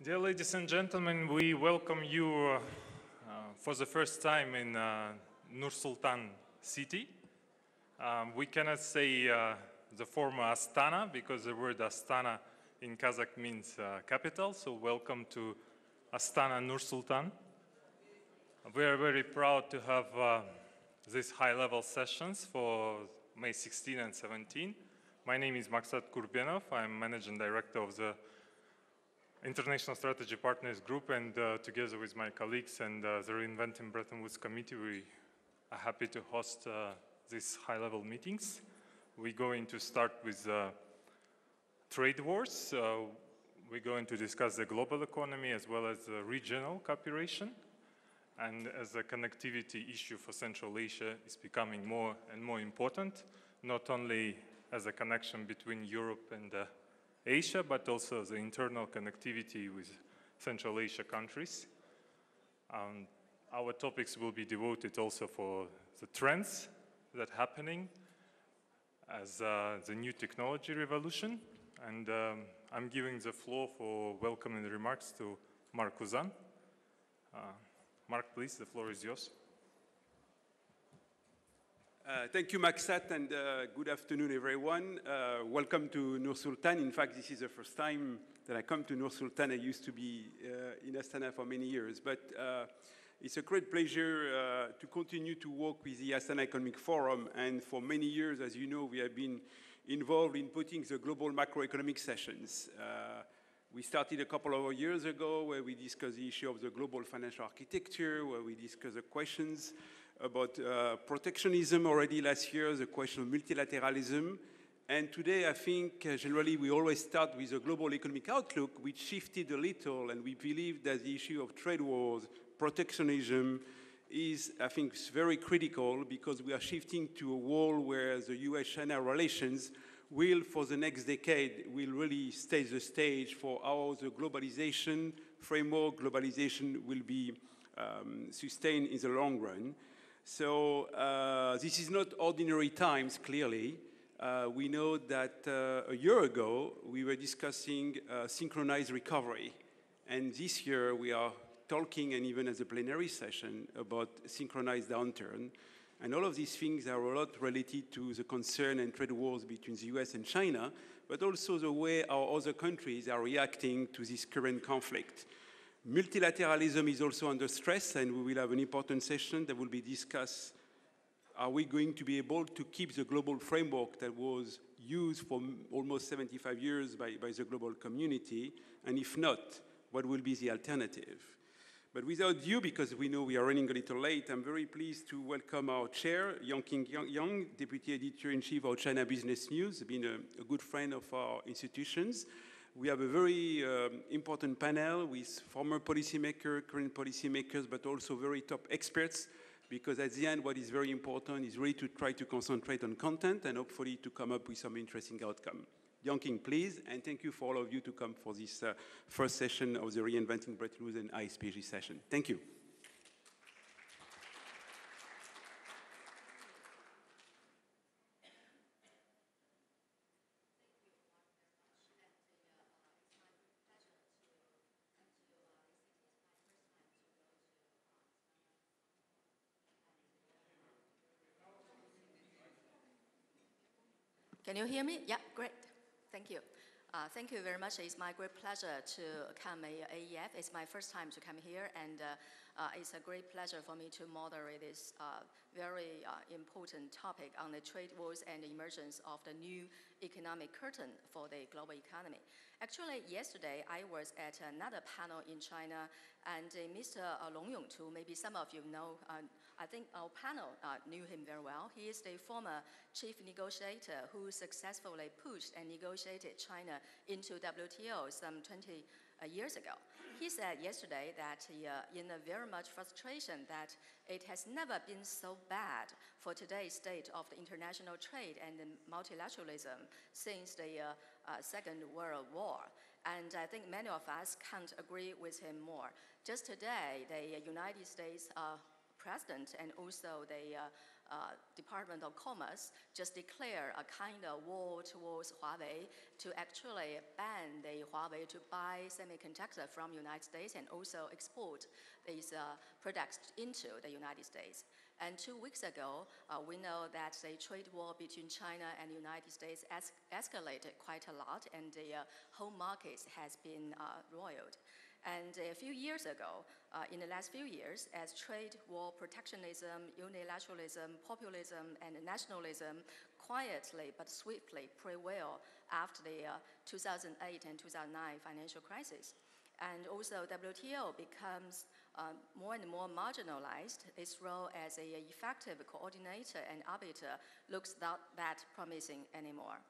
Dear ladies and gentlemen, we welcome you for the first time in Nur-Sultan city. We cannot say the former Astana because the word Astana in Kazakh means capital, so welcome to Astana Nur-Sultan. We are very proud to have these high-level sessions for May 16 and 17. My name is Maksat Kurbenov. I'm Managing Director of the International Strategy Partners Group, and together with my colleagues and the Reinventing Bretton Woods Committee, we are happy to host these high-level meetings. We're going to start with trade wars. We're going to discuss the global economy as well as regional cooperation. And as the connectivity issue for Central Asia is becoming more and more important, not only as a connection between Europe and Asia, but also the internal connectivity with Central Asia countries. Our topics will be devoted also for the trends that are happening as the new technology revolution. And I'm giving the floor for welcoming remarks to Mark Uzan. Mark, please, the floor is yours. Thank you, Maksat, and good afternoon, everyone. Welcome to Nur-Sultan. In fact, this is the first time that I come to Nur-Sultan. I used to be in Astana for many years, but it's a great pleasure to continue to work with the Astana Economic Forum. And for many years, as you know, we have been involved in putting the global macroeconomic sessions. We started a couple of years ago where we discussed the issue of the global financial architecture, where we discussed the questions about protectionism already last year, the question of multilateralism. And today, I think, generally, we always start with a global economic outlook, which shifted a little, and we believe that the issue of trade wars, protectionism, is, I think, very critical because we are shifting to a world where the US-China relations will, for the next decade, will really stage the stage for how the globalization framework, globalization will be sustained in the long run. So this is not ordinary times, clearly. We know that a year ago, we were discussing synchronized recovery. And this year, we are talking, and even as a plenary session, about synchronized downturn. And all of these things are a lot related to the concern and trade wars between the US and China, but also the way our other countries are reacting to this current conflict. Multilateralism is also under stress, and we will have an important session that will be discussed. Are we going to be able to keep the global framework that was used for almost 75 years by the global community? And if not, what will be the alternative? But without ado, because we know we are running a little late, I'm very pleased to welcome our chair, Yongqing Yang, Deputy Editor-in-Chief of China Business News, been a good friend of our institutions. We have a very important panel with former policymakers, current policymakers, but also very top experts, because at the end, what is very important is really to try to concentrate on content and hopefully to come up with some interesting outcome. Yongqing, please, and thank you for all of you to come for this first session of the Reinventing Bretton Woods and ISPG session. Thank you. Can you hear me? Yeah, great. Thank you. Thank you very much. It's my great pleasure to come to AEF. It's my first time to come here, and it's a great pleasure for me to moderate this very important topic on the trade wars and the emergence of the new economic curtain for the global economy. Actually, yesterday I was at another panel in China, and Mr. Long Yongtu, maybe some of you know, I think our panel knew him very well. He is the former chief negotiator who successfully pushed and negotiated China into WTO some 20 years ago. He said yesterday that in a very much frustration that it has never been so bad for today's state of the international trade and multilateralism since the Second World War. And I think many of us can't agree with him more. Just today, the United States President and also the Department of Commerce just declared a kind of war towards Huawei to actually ban the Huawei to buy semiconductor from United States and also export these products into the United States. And 2 weeks ago, we know that the trade war between China and the United States escalated quite a lot, and the whole market has been roiled. And a few years ago, in the last few years, as trade war, protectionism, unilateralism, populism, and nationalism quietly but swiftly prevail after the 2008 and 2009 financial crisis. And also WTO becomes more and more marginalized. Its role as an effective coordinator and arbiter looks not that promising anymore.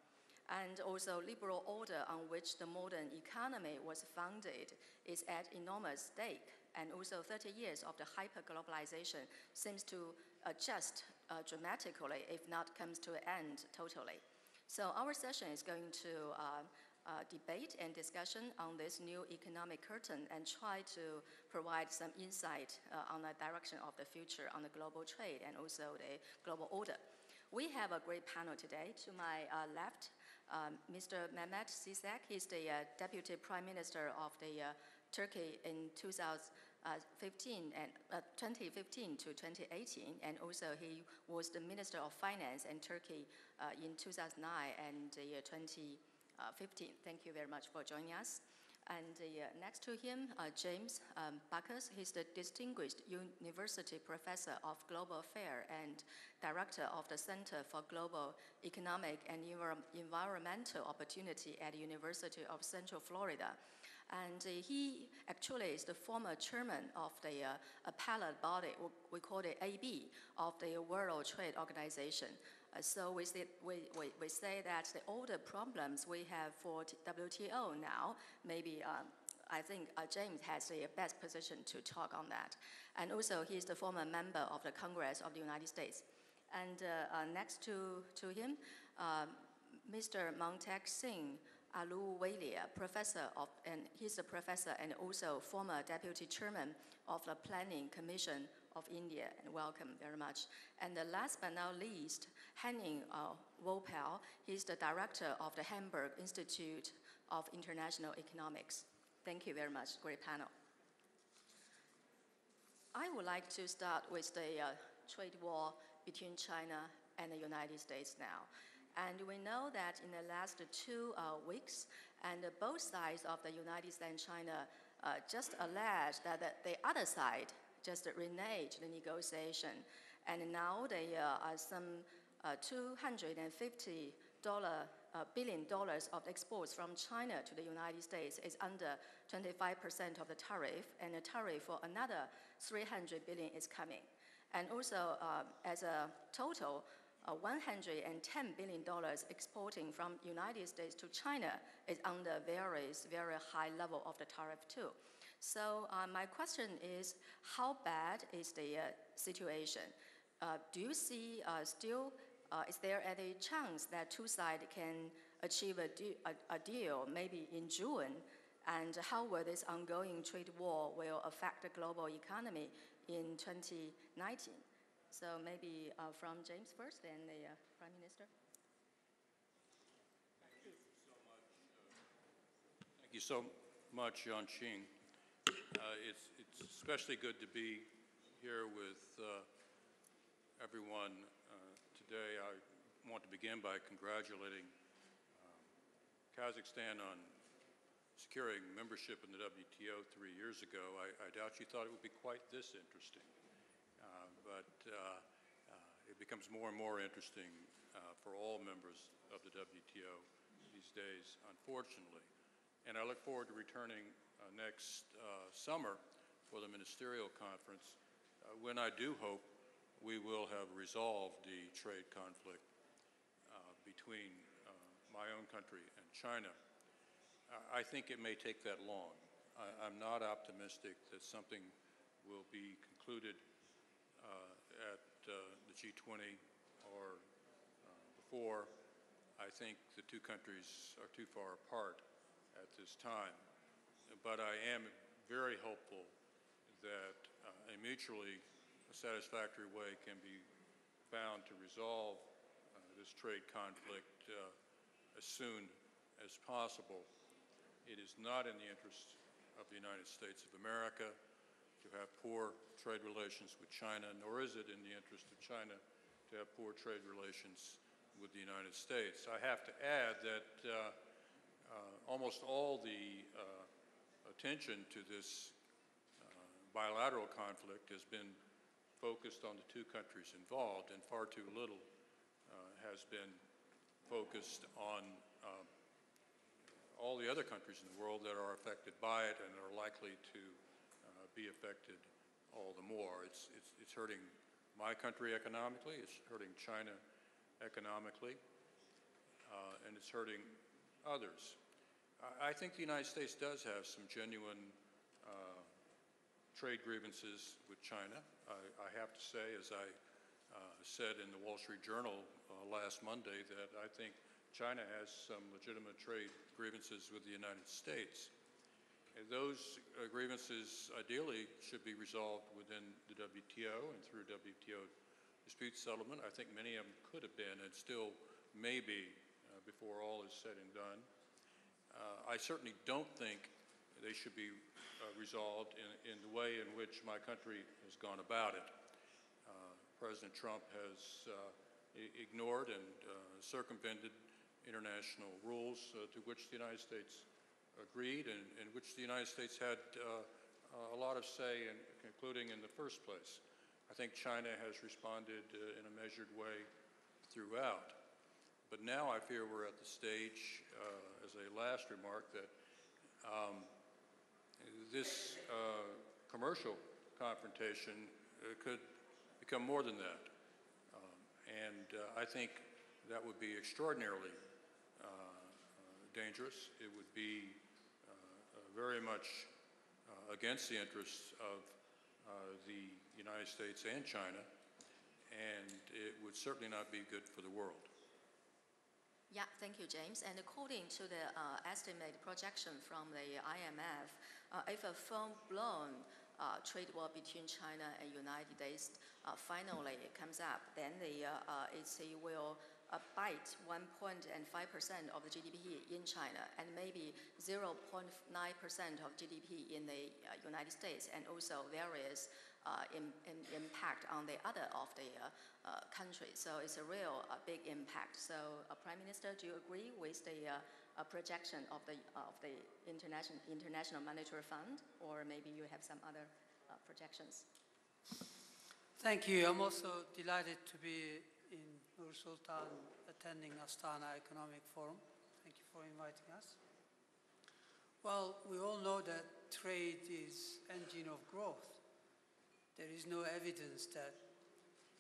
And also liberal order on which the modern economy was founded is at enormous stake. And also 30 years of the hyper-globalization seems to adjust dramatically, if not comes to an end totally. So our session is going to debate and discussion on this new economic curtain and try to provide some insight on the direction of the future on the global trade and also the global order. We have a great panel today. To my left, Mr. Mehmet Sisak. He's the Deputy Prime Minister of the Turkey in 2015 to 2018, and also he was the Minister of Finance in Turkey in 2009 and 2015. Thank you very much for joining us. And next to him, James Bacchus. He's the Distinguished University Professor of Global Affairs and Director of the Center for Global Economic and Environmental Opportunity at the University of Central Florida. And he actually is the former chairman of the appellate body, we call it AB, of the World Trade Organization. So we say that all the problems we have for WTO now, maybe I think James has the best position to talk on that. And also he's the former member of the Congress of the United States. And next to him, Mr. Montek Singh Ahluwalia, and he's a professor and also former deputy chairman of the Planning Commission of India, and welcome very much. And last but not least, Henning Wopel. He's the director of the Hamburg Institute of International Economics. Thank you very much, great panel. I would like to start with the trade war between China and the United States now. And we know that in the last 2 weeks, and both sides of the United States and China just alleged that the other side just reneged the negotiation. And now they are some $250 billion of exports from China to the United States is under 25% of the tariff, and a tariff for another $300 billion is coming. And also, as a total, $110 billion exporting from United States to China is under very high level of the tariff too. So my question is, how bad is the situation? Do you see still, is there any chance that two sides can achieve a deal maybe in June? And how will this ongoing trade war will affect the global economy in 2019? So maybe from James first, then the Prime Minister. Thank you so much, Yanqing. It's especially good to be here with everyone today. I want to begin by congratulating Kazakhstan on securing membership in the WTO 3 years ago. I doubt you thought it would be quite this interesting. But it becomes more and more interesting for all members of the WTO these days, unfortunately. And I look forward to returning next summer for the ministerial conference, when I do hope we will have resolved the trade conflict between my own country and China. I think it may take that long. I'm not optimistic that something will be concluded at the G20 or before. I think the two countries are too far apart at this time. But I am very hopeful that a mutually satisfactory way can be found to resolve this trade conflict as soon as possible. It is not in the interest of the United States of America to have poor trade relations with China, nor is it in the interest of China to have poor trade relations with the United States. I have to add that almost all the attention to this bilateral conflict has been focused on the two countries involved, and far too little has been focused on all the other countries in the world that are affected by it and are likely to be affected all the more. It's hurting my country economically, it's hurting China economically, and it's hurting others. I think the United States does have some genuine trade grievances with China. I have to say, as I said in the Wall Street Journal last Monday, that I think China has some legitimate trade grievances with the United States. And those grievances ideally should be resolved within the WTO and through WTO dispute settlement. I think many of them could have been and still may be before all is said and done. I certainly don't think they should be resolved in the way in which my country has gone about it. President Trump has ignored and circumvented international rules to which the United States agreed and in which the United States had a lot of say in concluding in the first place. I think China has responded in a measured way throughout. But now I fear we're at the stage, as a last remark, that this commercial confrontation could become more than that. I think that would be extraordinarily dangerous. It would be very much against the interests of the United States and China, and it would certainly not be good for the world. Yeah, thank you, James. And according to the estimated projection from the IMF, if a full-blown trade war between China and United States finally comes up, then it will bite 1.5% of the GDP in China and maybe 0.9% of GDP in the United States, and also there is impact on the other of the countries. So it's a real big impact. So, Prime Minister, do you agree with the projection of the International Monetary Fund, or maybe you have some other projections? Thank you. I'm also delighted to be in Nur-Sultan attending Astana Economic Forum. Thank you for inviting us. Well, we all know that trade is engine of growth. There is no evidence that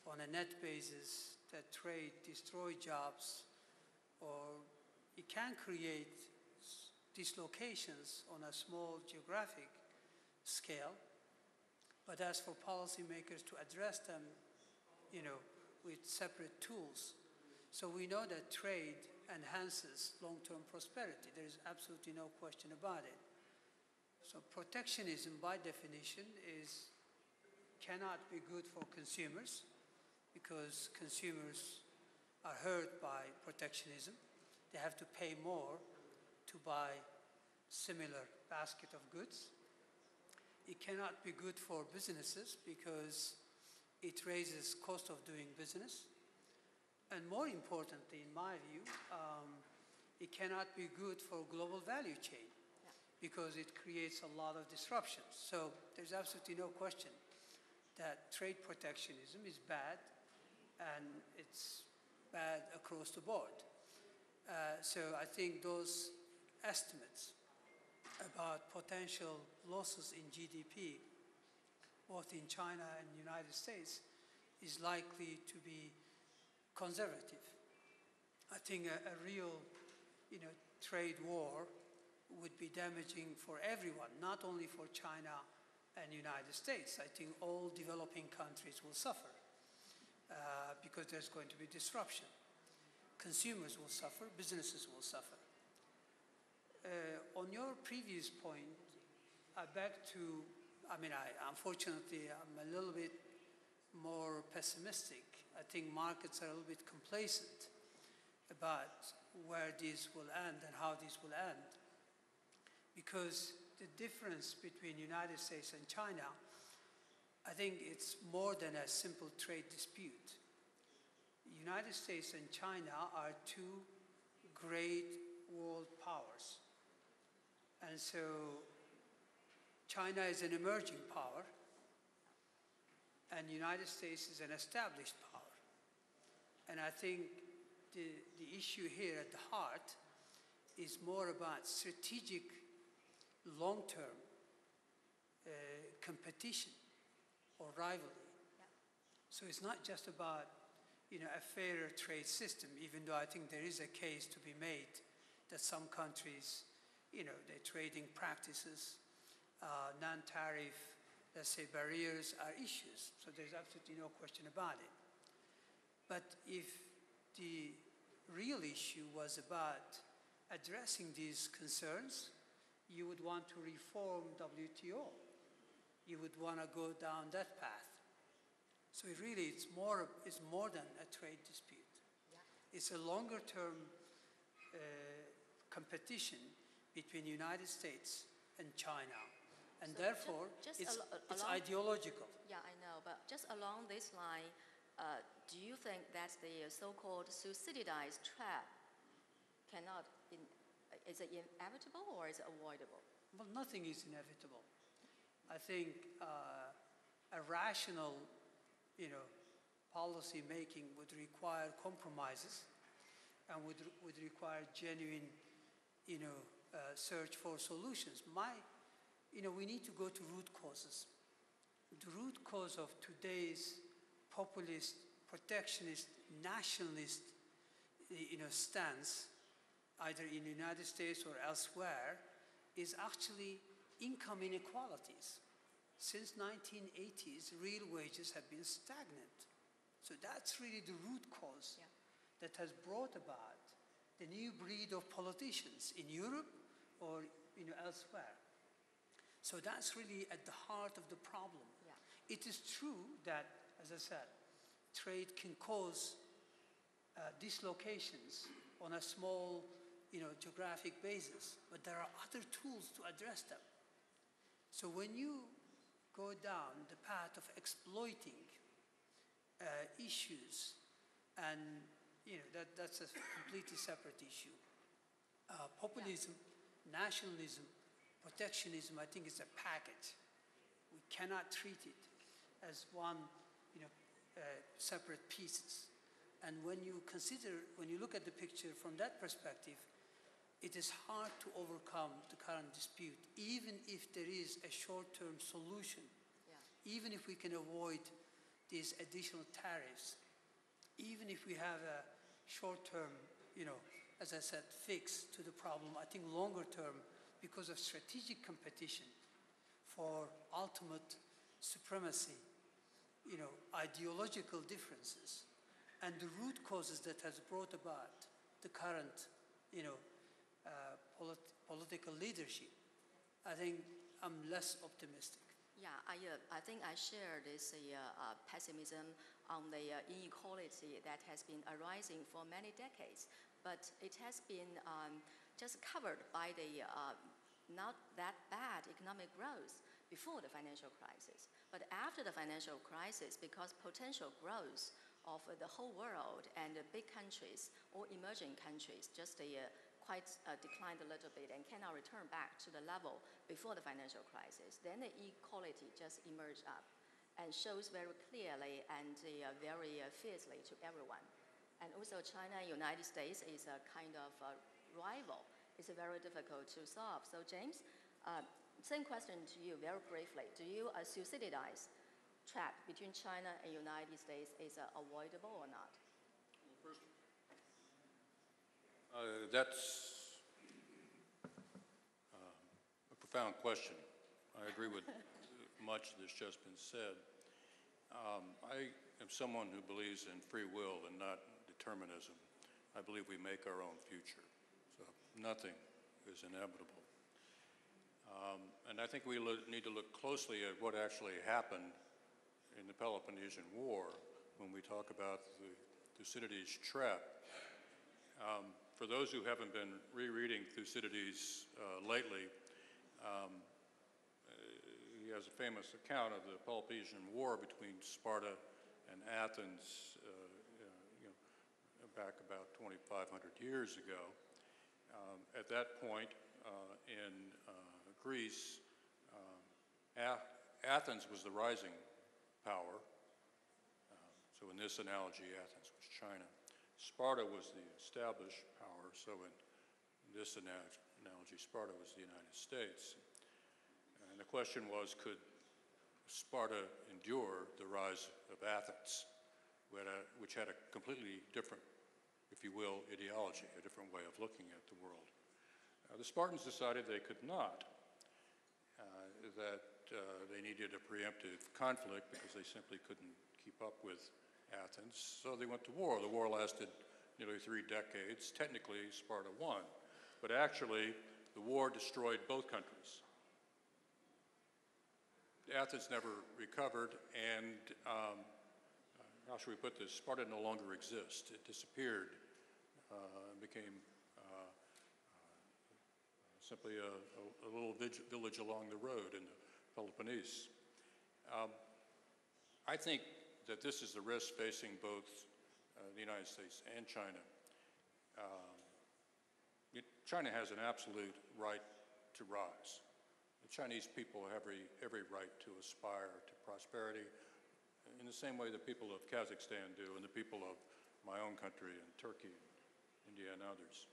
on a net basis that trade destroys jobs, or it can create dislocations on a small geographic scale. But as for policymakers to address them, with separate tools. So we know that trade enhances long-term prosperity. There is absolutely no question about it. So protectionism, by definition, cannot be good for consumers, because consumers are hurt by protectionism. They have to pay more to buy similar basket of goods. It cannot be good for businesses because it raises cost of doing business. And more importantly, in my view, it cannot be good for global value chain because it creates a lot of disruptions. So there's absolutely no question that trade protectionism is bad, and it's bad across the board. So I think those estimates about potential losses in GDP, both in China and the United States, is likely to be conservative. I think a real trade war would be damaging for everyone, not only for China and the United States. I think all developing countries will suffer because there's going to be disruption. Consumers will suffer, businesses will suffer. On your previous point, I beg to, unfortunately, I'm a little bit more pessimistic. I think markets are a little bit complacent about where this will end and how this will end. Because the difference between United States and China, I think it's more than a simple trade dispute. United States and China are two great world powers. And so China is an emerging power, and the United States is an established power. And I think the issue here at the heart is more about strategic, long-term competition or rivalry. Yeah. So it's not just about a fairer trade system, even though I think there is a case to be made that some countries, their trading practices, non-tariff, let's say, barriers are issues. So there's absolutely no question about it. But if the real issue was about addressing these concerns, you would want to reform WTO. You would want to go down that path. So it's more than a trade dispute. Yeah. It's a longer-term competition between the United States and China. And So therefore, just it's along- ideological. Yeah, I know, but just along this line, do you think that the so-called subsidized trap is it inevitable or is it avoidable? Well, nothing is inevitable. I think a rational, policy making would require compromises and would require genuine, search for solutions. We need to go to root causes. The root cause of today's populist, protectionist, nationalist, stance, either in the United States or elsewhere, is actually income inequalities. Since 1980s, real wages have been stagnant. So that's really the root cause that has brought about the new breed of politicians in Europe or elsewhere. So that's really at the heart of the problem. Yeah. It is true that, as I said, trade can cause dislocations on a small, geographic basis, but there are other tools to address them. So when you go down the path of exploiting issues, and that's a completely separate issue. Populism, nationalism, protectionism, I think is a package. We cannot treat it as one, separate pieces. And when you look at the picture from that perspective, it is hard to overcome the current dispute, even if there is a short-term solution, even if we can avoid these additional tariffs, even if we have a short-term, as I said, fix to the problem. I think longer-term, because of strategic competition for ultimate supremacy, ideological differences, and the root causes that has brought about the current, political leadership, I think I'm less optimistic. Yeah, I think I share this pessimism on the inequality that has been arising for many decades, but it has been just covered by the not that bad economic growth before the financial crisis. But after the financial crisis, because potential growth of the whole world and the big countries or emerging countries just quite declined a little bit and cannot return back to the level before the financial crisis, then the inequality just emerged up and shows very clearly and very fiercely to everyone. And also China and United States is a kind of rival. It's very difficult to solve. So James, same question to you very briefly. Do you subsidize trap between China and United States is avoidable or not? First, that's a profound question. I agree with much that's just been said. I am someone who believes in free will and not determinism. I believe we make our own future. So nothing is inevitable. And I think we need to look closely at what actually happened in the Peloponnesian War when we talk about the Thucydides trap. For those who haven't been rereading Thucydides lately, he has a famous account of the Peloponnesian War between Sparta and Athens, back about 2,500 years ago. At that point in Greece, Athens was the rising power. So in this analogy, Athens was China. Sparta was the established power. So in this analogy, Sparta was the United States. And the question was, could Sparta endure the rise of Athens, which had a completely different, if you will, ideology, a different way of looking at the world? The Spartans decided they could not, that they needed a preemptive conflict because they simply couldn't keep up with Athens, so they went to war. The war lasted nearly 3 decades. Technically, Sparta won, but actually, the war destroyed both countries. Athens never recovered, and how should we put this? Sparta no longer exists. It disappeared and became simply a little village along the road in the Peloponnese. I think that this is the risk facing both the United States and China. China has an absolute right to rise. The Chinese people have every right to aspire to prosperity in the same way the people of Kazakhstan do and the people of my own country and Turkey, India, and others.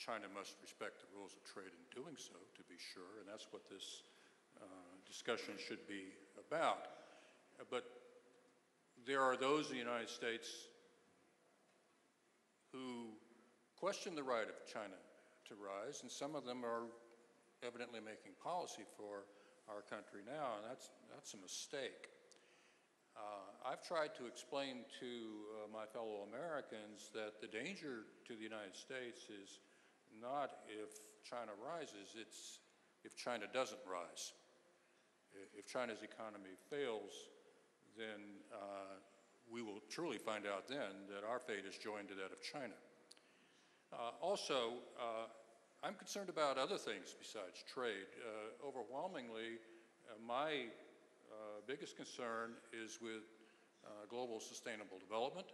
China must respect the rules of trade in doing so, to be sure, and that's what this discussion should be about. But there are those in the United States who question the right of China to rise, and some of them are evidently making policy for our country now, and that's a mistake. I've tried to explain to my fellow Americans that the danger to the United States is not if China rises, it's if China doesn't rise. If China's economy fails, then we will truly find out then that our fate is joined to that of China. Also, I'm concerned about other things besides trade. Overwhelmingly, my biggest concern is with global sustainable development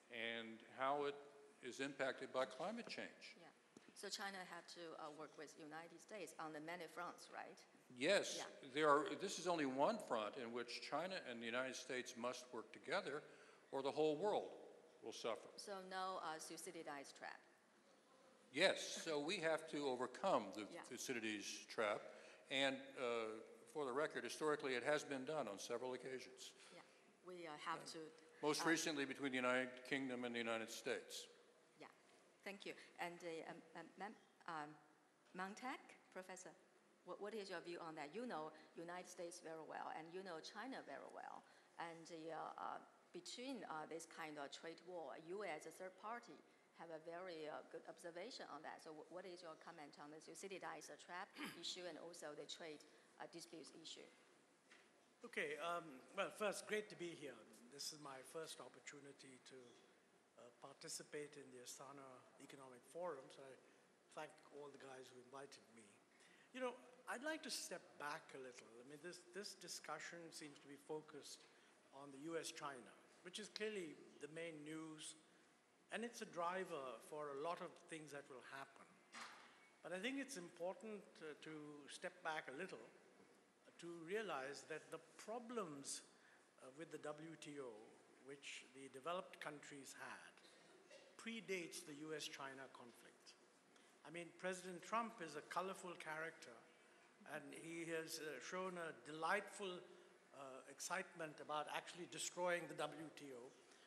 and how it is impacted by climate change. Yeah. So China had to work with the United States on the many fronts, right? Yes, Yeah. This is only one front in which China and the United States must work together, or the whole world will suffer. So no Thucydides trap. Yes, so we have to overcome the Yeah. Thucydides trap, and for the record, historically, it has been done on several occasions. Yeah, we have to. Most recently between the United Kingdom and the United States. Yeah, thank you. And Montag, Professor, what is your view on that? You know United States very well, and you know China very well. And between this kind of trade war, you as a third party have a very good observation on that. So what is your comment on the Thucydides trap issue and also the trade disputes issue? Okay, well, first, great to be here. This is my first opportunity to participate in the Astana Economic Forum, so I thank all the guys who invited me. You know, I'd like to step back a little. I mean, this discussion seems to be focused on the US-China, which is clearly the main news, and it's a driver for a lot of things that will happen. But I think it's important to step back a little to realize that the problems with the WTO, which the developed countries had, predates the US-China conflict. I mean, President Trump is a colorful character, and he has shown a delightful excitement about actually destroying the WTO,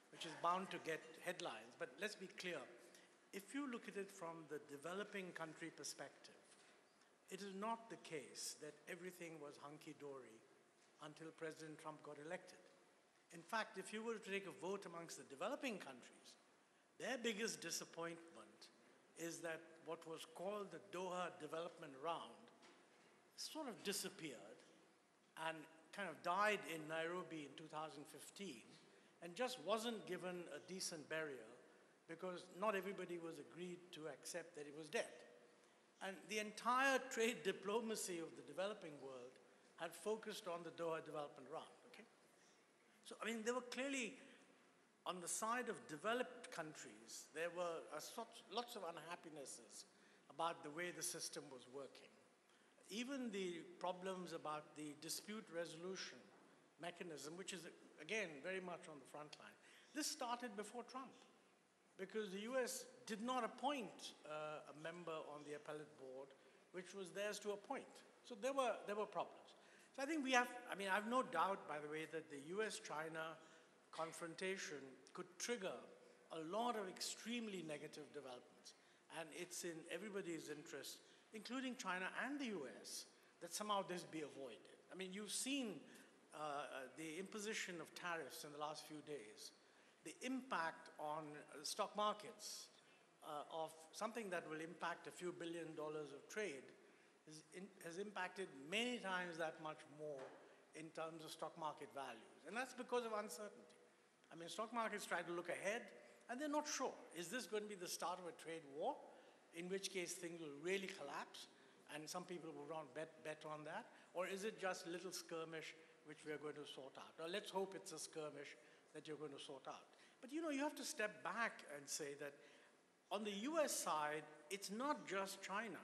which is bound to get headlines. But let's be clear, if you look at it from the developing country perspective, it is not the case that everything was hunky-dory until President Trump got elected. In fact, if you were to take a vote amongst the developing countries, their biggest disappointment is that what was called the Doha Development Round sort of disappeared, and kind of died in Nairobi in 2015 and just wasn't given a decent burial because not everybody was agreed to accept that it was dead. And the entire trade diplomacy of the developing world had focused on the Doha Development Round, okay? So, I mean, there were clearly, on the side of developed countries, there were lots of unhappinesses about the way the system was working. Even the problems about the dispute resolution mechanism, which is, again, very much on the front line. This started before Trump, because the US did not appoint a member on the appellate board, which was theirs to appoint. So there were problems. So I think we have, I mean, I have no doubt, by the way, that the US-China confrontation could trigger a lot of extremely negative developments. And it's in everybody's interest, including China and the US, that somehow this be avoided. I mean, you've seen the imposition of tariffs in the last few days, the impact on stock markets of something that will impact a few $1 billion of trade has impacted many times that much more in terms of stock market values. And that's because of uncertainty. I mean, stock markets try to look ahead, and they're not sure. Is this going to be the start of a trade war, in which case things will really collapse, and some people will bet on that? Or is it just a little skirmish which we're going to sort out? Or let's hope it's a skirmish that you're going to sort out. But you know, you have to step back and say that on the US side, it's not just China.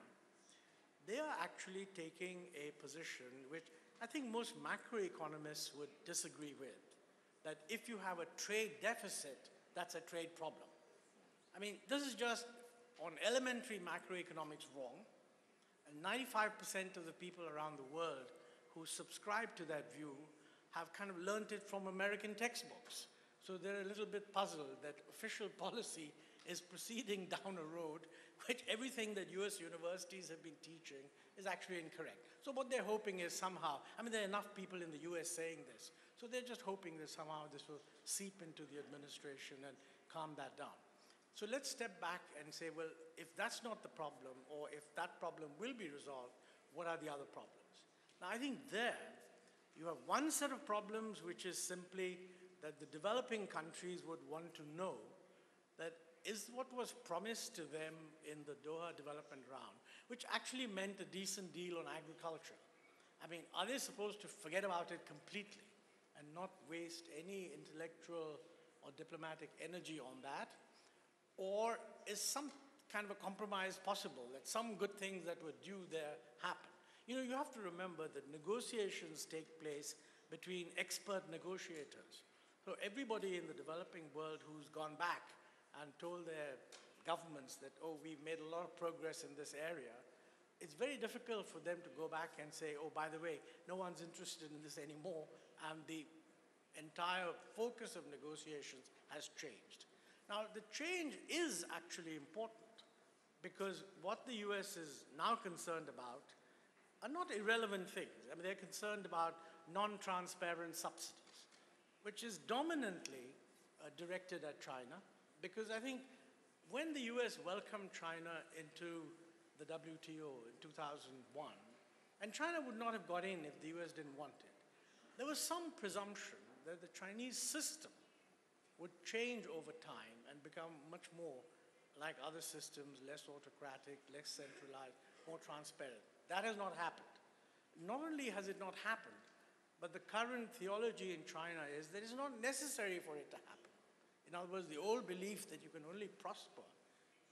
They are actually taking a position which I think most macroeconomists would disagree with, that if you have a trade deficit, that's a trade problem. I mean, this is just on elementary macroeconomics wrong, and 95% of the people around the world who subscribe to that view have kind of learned it from American textbooks. So they're a little bit puzzled that official policy is proceeding down a road which everything that US universities have been teaching is actually incorrect. So what they're hoping is somehow, I mean, there are enough people in the US saying this, so they're just hoping that somehow this will seep into the administration and calm that down. So let's step back and say, well, if that's not the problem, or if that problem will be resolved, what are the other problems? Now, I think there, you have one set of problems which is simply that the developing countries would want to know that is what was promised to them in the Doha Development Round, which actually meant a decent deal on agriculture. I mean, are they supposed to forget about it completely and not waste any intellectual or diplomatic energy on that? Or is some kind of a compromise possible, that some good things that were due there happen? You know, you have to remember that negotiations take place between expert negotiators. So everybody in the developing world who's gone back and told their governments that, oh, we've made a lot of progress in this area, it's very difficult for them to go back and say, oh, by the way, no one's interested in this anymore, and the entire focus of negotiations has changed. Now, the change is actually important, because what the US is now concerned about are not irrelevant things. I mean, they're concerned about non-transparent subsidies, which is dominantly directed at China, because I think when the US welcomed China into the WTO in 2001, and China would not have got in if the US didn't want it, there was some presumption that the Chinese system would change over time and become much more like other systems, less autocratic, less centralized, more transparent. That has not happened. Not only has it not happened, but the current theology in China is that it's not necessary for it to happen. In other words, the old belief that you can only prosper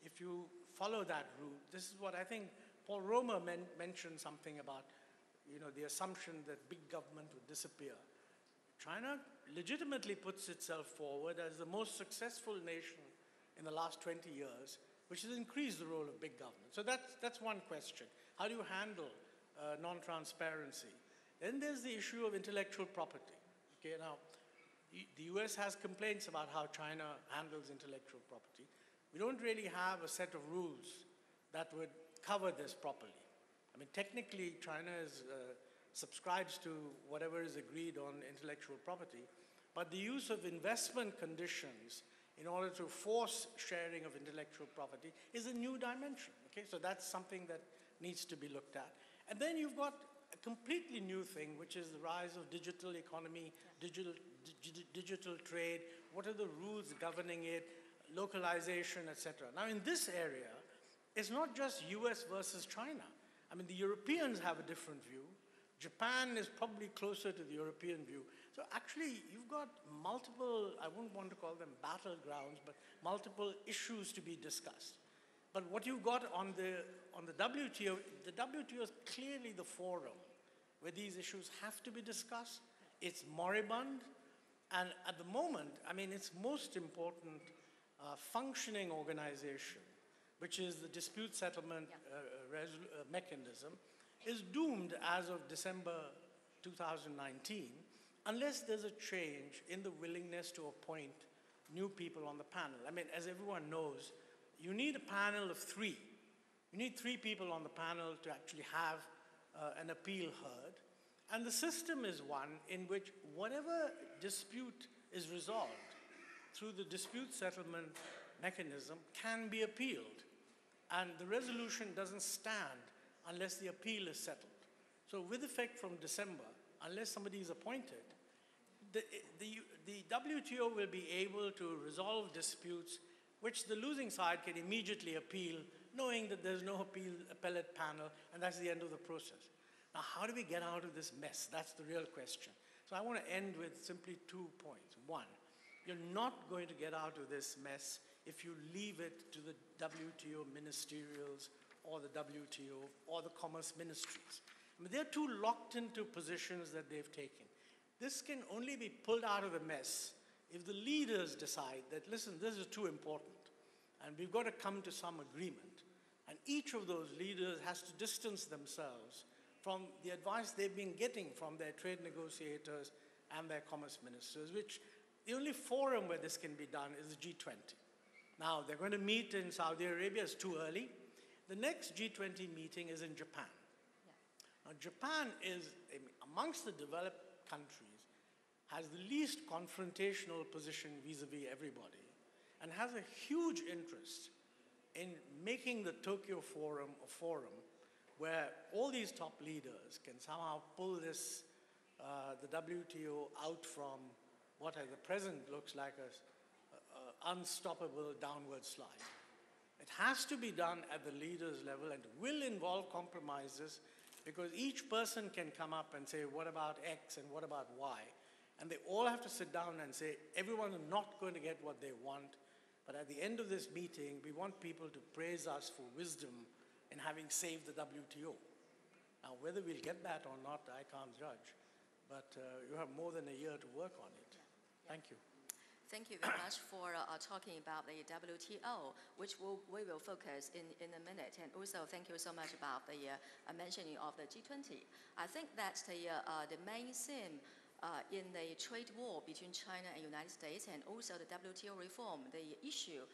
if you follow that route. This is what I think Paul Romer mentioned something about, you know, the assumption that big government would disappear. China legitimately puts itself forward as the most successful nation in the last 20 years, which has increased the role of big government. So that's one question. How do you handle non-transparency? Then there's the issue of intellectual property. Okay, now, the US has complaints about how China handles intellectual property. We don't really have a set of rules that would cover this properly. I mean, technically, China subscribes to whatever is agreed on intellectual property, but the use of investment conditions in order to force sharing of intellectual property is a new dimension, okay? So that's something that needs to be looked at. And then you've got a completely new thing, which is the rise of digital economy, digital trade. What are the rules governing it, localization, etc. Now, in this area, it's not just US versus China. I mean, the Europeans have a different view. Japan is probably closer to the European view. So actually, you've got multiple, I wouldn't want to call them battlegrounds, but multiple issues to be discussed. But what you've got on the WTO is clearly the forum where these issues have to be discussed. It's moribund, and at the moment, I mean, its most important functioning organization, which is the dispute settlement mechanism, is doomed as of December 2019, unless there's a change in the willingness to appoint new people on the panel. I mean, as everyone knows, you need a panel of 3. You need 3 people on the panel to actually have an appeal heard. And the system is one in which whatever dispute is resolved through the dispute settlement mechanism can be appealed. And the resolution doesn't stand unless the appeal is settled. So with effect from December, unless somebody is appointed, the WTO will be able to resolve disputes which the losing side can immediately appeal, knowing that there's no appellate panel, and that's the end of the process. Now, how do we get out of this mess? That's the real question. So I want to end with simply 2 points. One, you're not going to get out of this mess if you leave it to the WTO ministerials or the WTO or the commerce ministries. I mean, they're too locked into positions that they've taken. This can only be pulled out of the mess if the leaders decide that, listen, this is too important, and we've got to come to some agreement. And each of those leaders has to distance themselves from the advice they've been getting from their trade negotiators and their commerce ministers, which the only forum where this can be done is the G20. Now, they're going to meet in Saudi Arabia. It's too early. The next G20 meeting is in Japan. Now, Japan is, amongst the developed countries, has the least confrontational position vis-a-vis everybody, and has a huge interest in making the Tokyo Forum a forum where all these top leaders can somehow pull this, the WTO out from what at the present looks like an unstoppable downward slide. It has to be done at the leaders' level and will involve compromises, because each person can come up and say, what about X and what about Y? And they all have to sit down and say, everyone's not going to get what they want, but at the end of this meeting, we want people to praise us for wisdom in having saved the WTO. Now, whether we'll get that or not, I can't judge, but you have more than a year to work on it. Thank you. Thank you very much for talking about the WTO, which we will focus in a minute. And also, thank you so much about the mentioning of the G20. I think that the main theme in the trade war between China and United States, and also the WTO reform, the issue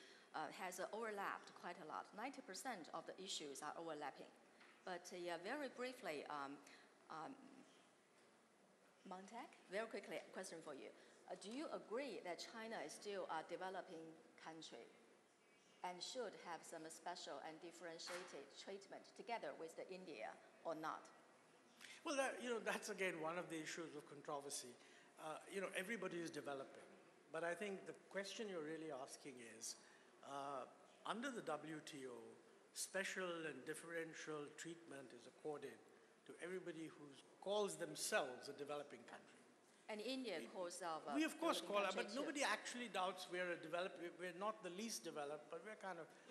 has overlapped quite a lot. 90% of the issues are overlapping. But very briefly, Montek, very quickly, a question for you. Do you agree that China is still a developing country and should have some special and differentiated treatment together with India or not? Well, that's again one of the issues of controversy. Everybody is developing, but I think the question you're really asking is, under the WTO, special and differential treatment is accorded to everybody who calls themselves a developing country. And India calls ourselves we of course call it, but too. nobody actually doubts we're not the least developed, but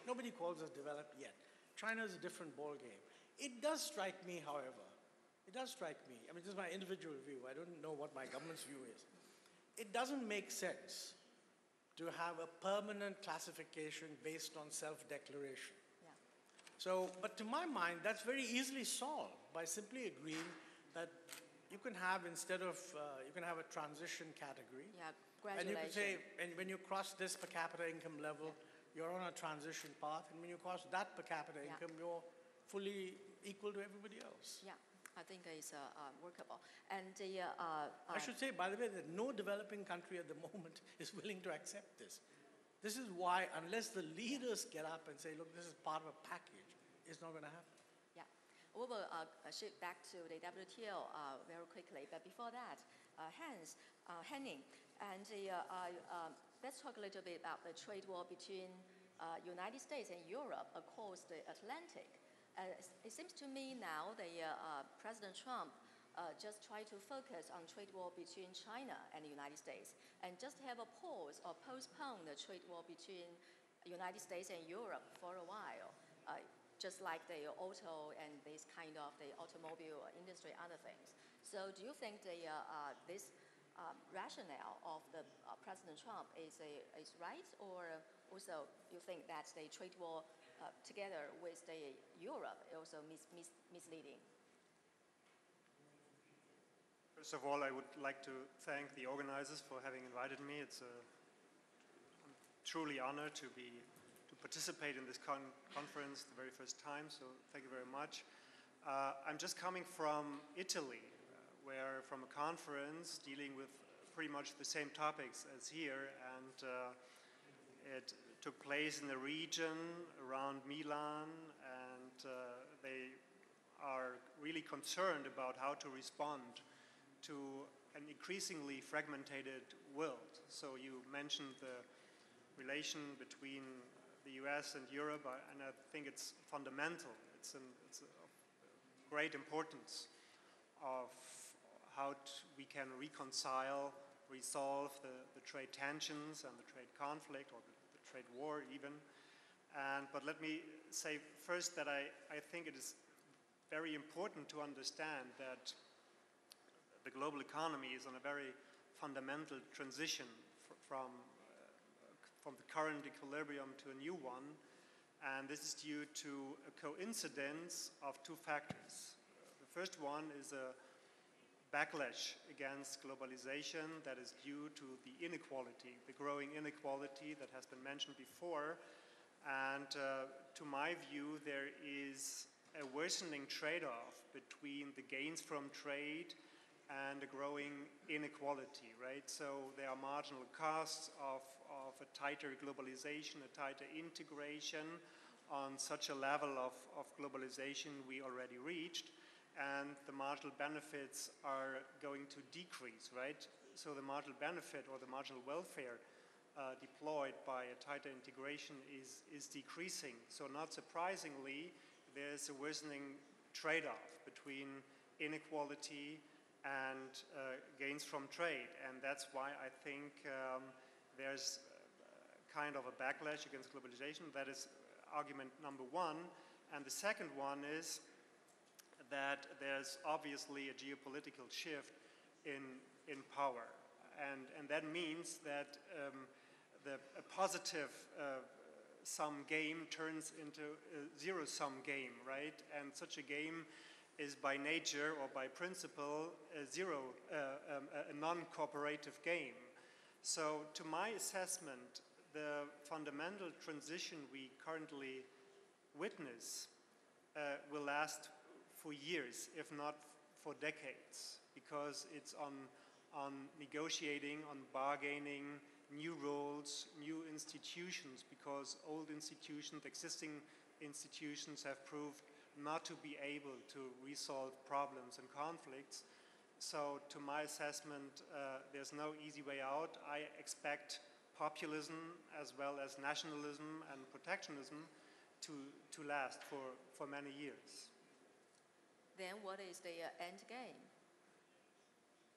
nobody calls us developed yet. China is a different ballgame. It does strike me, however, I mean, this is my individual view, I don't know what my government's view is. It doesn't make sense to have a permanent classification based on self-declaration. Yeah. So, but to my mind, that's very easily solved by simply agreeing that you can have, instead of, you can have a transition category. Yeah, and you can say, graduation. and when you cross this per capita income level, you're on a transition path, and when you cross that per capita income, you're fully equal to everybody else. Yeah, I think it's workable. And I should say, by the way, that no developing country at the moment is willing to accept this. This is why, unless the leaders get up and say, look, this is part of a package, it's not going to happen. yeah. We will shift back to the WTO very quickly. But before that, Henning, and let's talk a little bit about the trade war between United States and Europe across the Atlantic. It seems to me now that President Trump just try to focus on trade war between China and the United States and just have a pause or postpone the trade war between United States and Europe for a while, just like the auto and this kind of the automobile industry, other things. So do you think this rationale of the President Trump is right, or also you think that the trade war together with the Europe is also misleading? First of all, I would like to thank the organizers for having invited me. It's a truly honor to participate in this conference the very first time, so thank you very much. I'm just coming from Italy, where from a conference dealing with pretty much the same topics as here, and it took place in the region around Milan, and they are really concerned about how to respond to an increasingly fragmented world. So you mentioned the relation between the US and Europe, and I think it's fundamental. It's of great importance of how we can resolve the trade tensions and the trade conflict, or the trade war even. But let me say first that I think it is very important to understand that the global economy is on a very fundamental transition from the current equilibrium to a new one, and this is due to a coincidence of two factors. The first one is a backlash against globalization that is due to the inequality, the growing inequality that has been mentioned before, and to my view there is a worsening trade-off between the gains from trade and a growing inequality, right? So there are marginal costs of a tighter globalization, a tighter integration on such a level of globalization we already reached, and the marginal benefits are going to decrease, right? So the marginal benefit or the marginal welfare deployed by a tighter integration is decreasing. So not surprisingly, there's a worsening trade-off between inequality and gains from trade, and that's why I think there's kind of a backlash against globalization. That is argument number one. And the second one is that there's obviously a geopolitical shift in power, and that means that a positive sum game turns into a zero-sum game, right? And such a game is by nature or by principle a non-cooperative game. So to my assessment, the fundamental transition we currently witness will last for years, if not for decades, because it's on negotiating, on bargaining new rules, new institutions, because old institutions, existing institutions have proved not to be able to resolve problems and conflicts. So to my assessment, there's no easy way out. I expect populism as well as nationalism and protectionism to last for many years. Then what is the end game?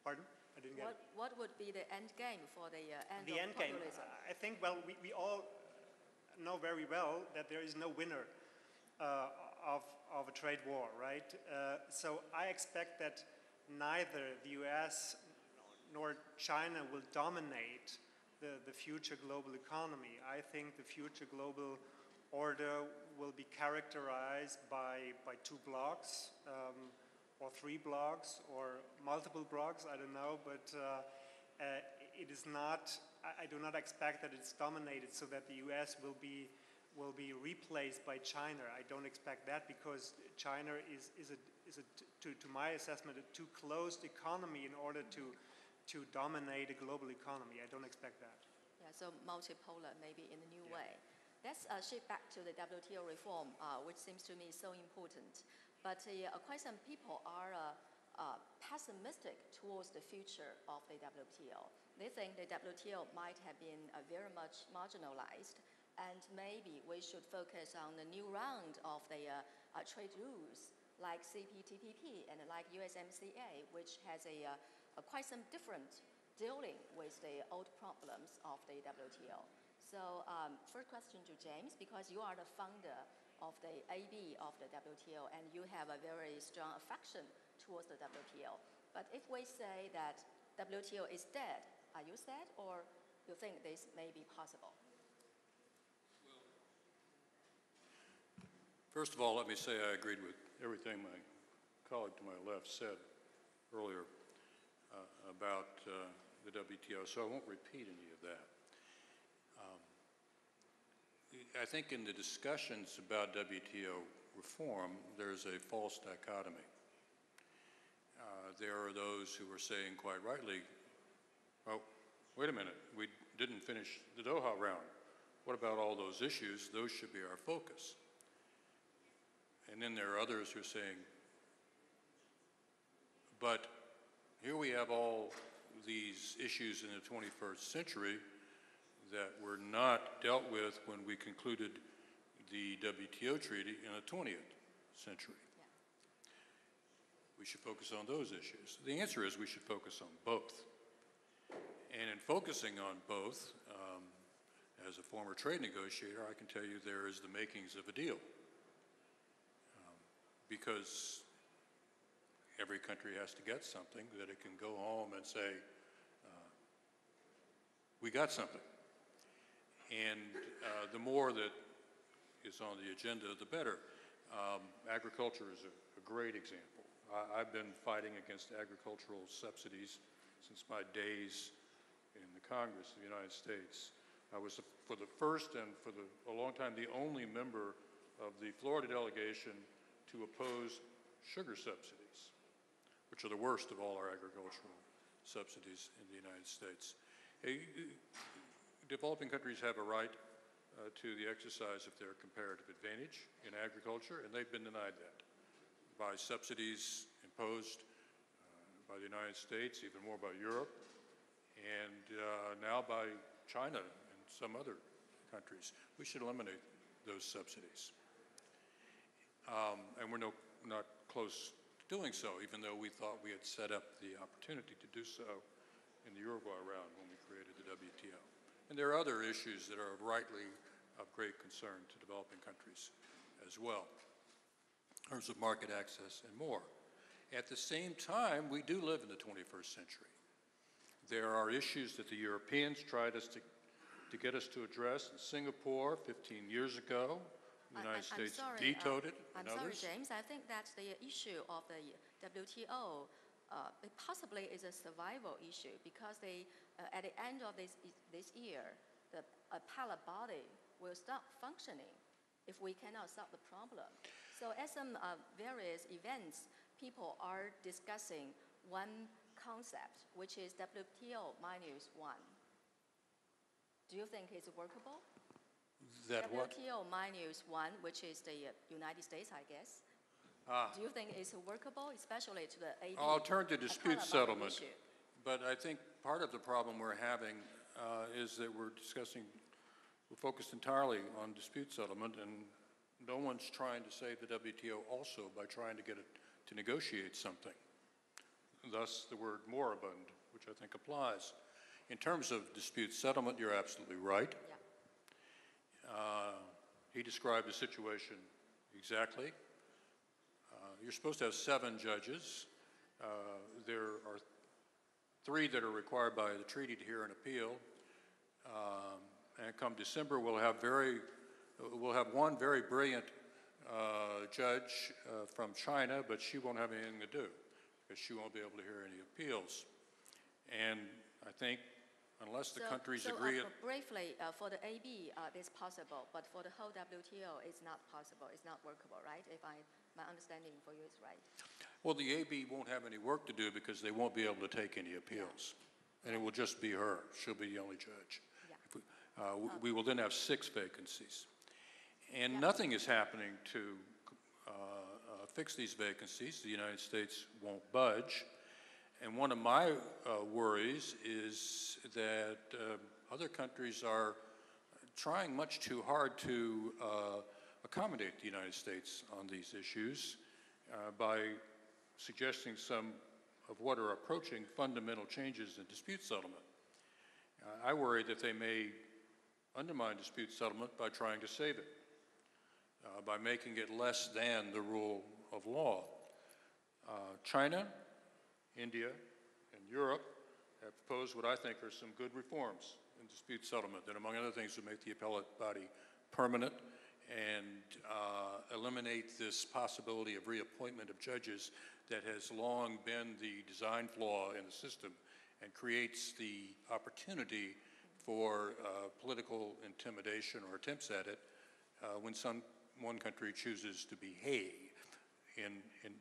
Pardon? I didn't get it. What would be the end game for the end The of end game, populism? I think, well, we all know very well that there is no winner of a trade war, right? So I expect that neither the US nor China will dominate the future global economy. I think the future global order will be characterized by two blocks, or three blocks, or multiple blocks, I don't know, but it is not, I do not expect that it's dominated so that the US will be replaced by China. I don't expect that, because China is to my assessment, a too closed economy in order to dominate a global economy. I don't expect that. Yeah, so multipolar maybe in a new way. Let's shift back to the WTO reform, which seems to me so important. but quite some people are pessimistic towards the future of the WTO. They think the WTO might have been very much marginalized, and maybe we should focus on the new round of the trade rules like CPTPP and like USMCA, which has quite some different dealing with the old problems of the WTO. So first question to James, because you are the founder of the AB of the WTO and you have a very strong affection towards the WTO. But if we say that WTO is dead, are you sad or you think this may be possible? First of all, let me say I agreed with everything my colleague to my left said earlier about the WTO, so I won't repeat any of that. I think in the discussions about WTO reform, there's a false dichotomy. There are those who are saying quite rightly, oh, wait a minute, we didn't finish the Doha round. What about all those issues? Those should be our focus. And then there are others who are saying, but here we have all these issues in the 21st century that were not dealt with when we concluded the WTO treaty in the 20th century. Yeah. We should focus on those issues. The answer is we should focus on both. And in focusing on both, as a former trade negotiator, I can tell you there is the makings of a deal. Because every country has to get something that it can go home and say, we got something. And the more that is on the agenda, the better. Agriculture is a great example. I've been fighting against agricultural subsidies since my days in the Congress of the United States. I was, for the first and for a long time, the only member of the Florida delegation to oppose sugar subsidies, which are the worst of all our agricultural subsidies in the United States. Developing countries have a right to the exercise of their comparative advantage in agriculture, and they've been denied that by subsidies imposed by the United States, even more by Europe, and now by China and some other countries. We should eliminate those subsidies. And we're not close to doing so, even though we thought we had set up the opportunity to do so in the Uruguay round when we created the WTO. And there are other issues that are rightly of great concern to developing countries as well, in terms of market access and more. At the same time, we do live in the 21st century. There are issues that the Europeans tried to get us to address in Singapore 15 years ago. The United States vetoed it. I'm sorry, James. I think that the issue of the WTO it possibly is a survival issue because at the end of this year, the appellate body will stop functioning if we cannot solve the problem. So at some various events, people are discussing one concept, which is WTO minus one. Do you think it's workable? That what? WTO minus one, which is the United States, I guess. Do you think it's workable, especially to the AB? I'll turn to dispute settlement. Issue? But I think part of the problem we're having is that we're focused entirely on dispute settlement, and no one's trying to save the WTO also by trying to get it to negotiate something. Thus, the word moribund, which I think applies. In terms of dispute settlement, you're absolutely right. Yeah. He described the situation exactly. You're supposed to have 7 judges. There are 3 that are required by the treaty to hear an appeal. And come December, we'll have one very brilliant judge from China, but she won't have anything to do because she won't be able to hear any appeals. And I think unless the countries agree... briefly, for the AB, it's possible, but for the whole WTO, it's not possible. It's not workable, right? If my understanding for you is right. Well, the AB won't have any work to do because they won't be able to take any appeals. Yeah. And it will just be her. She'll be the only judge. Yeah. We will then have 6 vacancies. And nothing is happening to fix these vacancies. The United States won't budge. And one of my worries is that other countries are trying much too hard to accommodate the United States on these issues by suggesting some of what are approaching fundamental changes in dispute settlement. I worry that they may undermine dispute settlement by trying to save it, by making it less than the rule of law. China, India, and Europe have proposed what I think are some good reforms in dispute settlement that, among other things, would make the appellate body permanent and eliminate this possibility of reappointment of judges that has long been the design flaw in the system and creates the opportunity for political intimidation or attempts at it when one country chooses to behave in an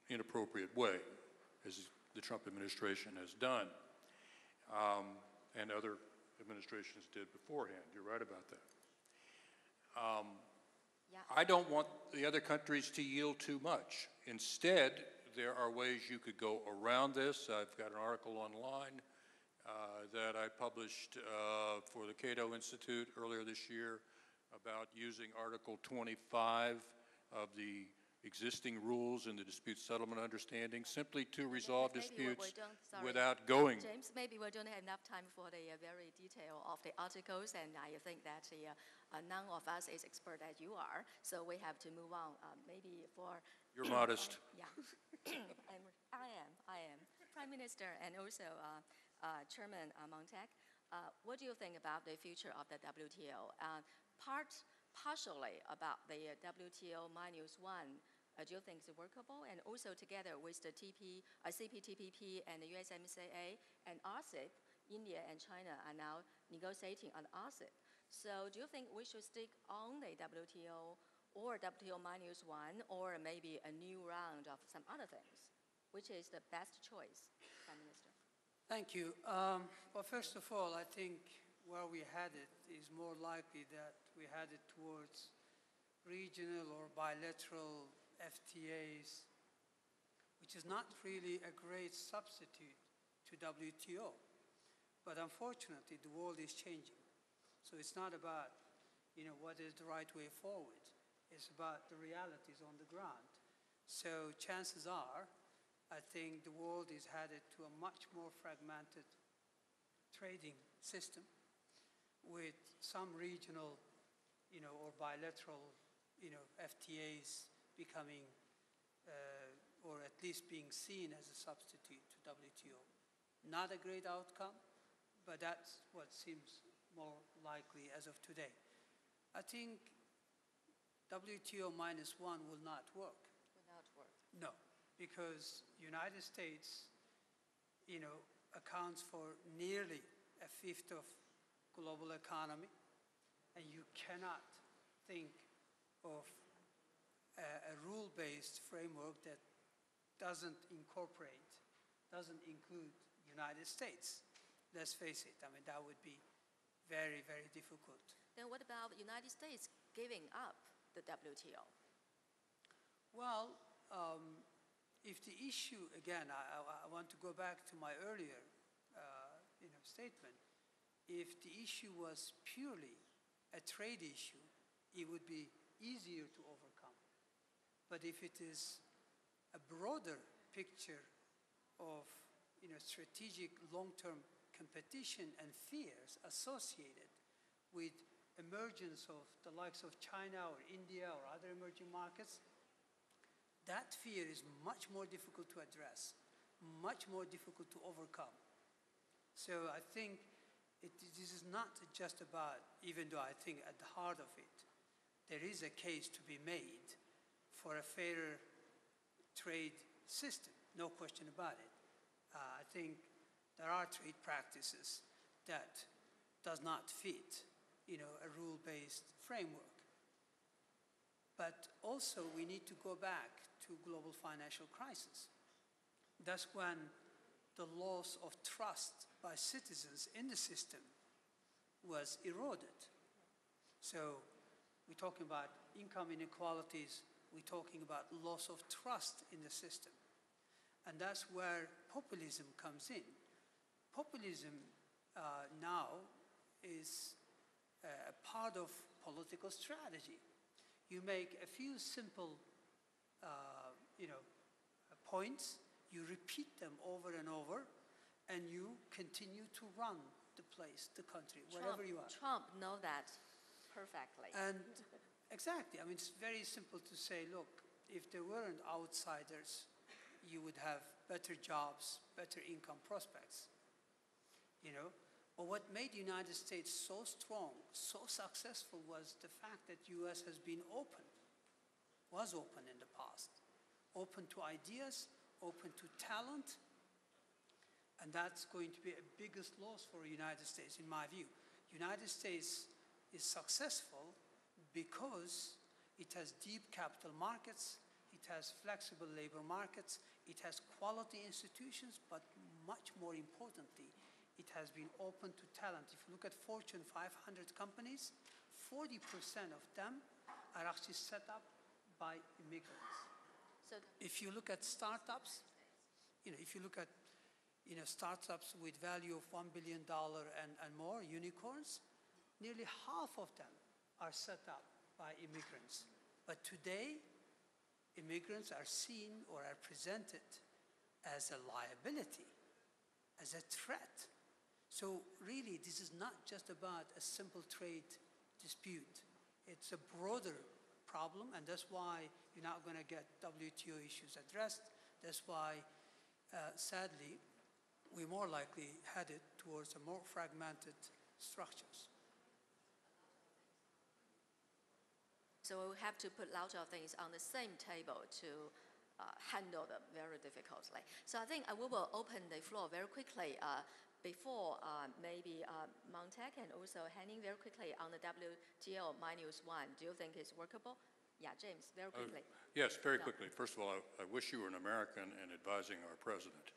inappropriate way, as the Trump administration has done, and other administrations did beforehand. You're right about that. Yeah. I don't want the other countries to yield too much. Instead, there are ways you could go around this. I've got an article online that I published for the Cato Institute earlier this year about using Article 25 of the existing rules in the dispute settlement understanding simply to resolve disputes without going. James, maybe we don't have enough time for the very detail of the articles, and I think that none of us is expert as you are, so we have to move on. Maybe for You're modest. yeah, I am Prime Minister and also Chairman Montek. What do you think about the future of the WTO? Partially about the WTO -1. Do you think it's workable? And also together with the CPTPP and the USMCA and RCEP, India and China are now negotiating on RCEP. So do you think we should stick on the WTO or WTO -1 or maybe a new round of some other things? Which is the best choice, Prime Minister? Thank you. Well, first of all, I think where we headed is more likely that we headed towards regional or bilateral FTAs, which is not really a great substitute to WTO. But unfortunately, the world is changing. So it's not about, what is the right way forward. It's about the realities on the ground. So chances are, I think the world is headed to a much more fragmented trading system with some regional, or bilateral, FTAs becoming, or at least being seen as a substitute to WTO. Not a great outcome, but that's what seems more likely as of today. I think WTO -1 will not work. Will not work. No, because United States, accounts for nearly a fifth of global economy, and you cannot think of a rule-based framework that doesn't include United States. Let's face it, that would be very, very difficult. Then what about the United States giving up the WTO? Well, if the issue, again, I want to go back to my earlier statement. If the issue was purely a trade issue, it would be easier to overcome. But if it is a broader picture of strategic long-term competition and fears associated with emergence of the likes of China or India or other emerging markets, that fear is much more difficult to address, much more difficult to overcome. So I think this is not just about, even though I think at the heart of it, there is a case to be made for a fairer trade system, no question about it. I think there are trade practices that does not fit, a rule-based framework. But also we need to go back to global financial crisis. That's when the loss of trust by citizens in the system was eroded. So we're talking about income inequalities we're talking about loss of trust in the system. And that's where populism comes in. Populism now is a part of political strategy. You make a few simple points, you repeat them over and over, and you continue to run the place, the country, wherever you are. Trump knows that perfectly. And exactly, I mean, it's very simple to say, look, if there weren't outsiders, you would have better jobs, better income prospects, But what made the United States so strong, so successful, was the fact that U.S. has been open, was open in the past, open to ideas, open to talent, and that's going to be a biggest loss for the United States, in my view. United States is successful because it has deep capital markets, it has flexible labor markets, it has quality institutions, but much more importantly, it has been open to talent. If you look at Fortune 500 companies, 40% of them are actually set up by immigrants. So If you look at startups, if you look at startups with value of $1 billion and more, unicorns, nearly half of them are set up by immigrants. But today, immigrants are seen or are presented as a liability, as a threat. So really, this is not just about a simple trade dispute. It's a broader problem, and that's why you're not going to get WTO issues addressed. That's why, sadly, we're more likely headed towards a more fragmented structures. So we have to put lots of things on the same table to handle them very difficultly. So I think we will open the floor very quickly before maybe Montek and also Henning very quickly on the WTO -1. Do you think it's workable? Yeah, James, very quickly. Yes, very quickly. First of all, I wish you were an American and advising our president.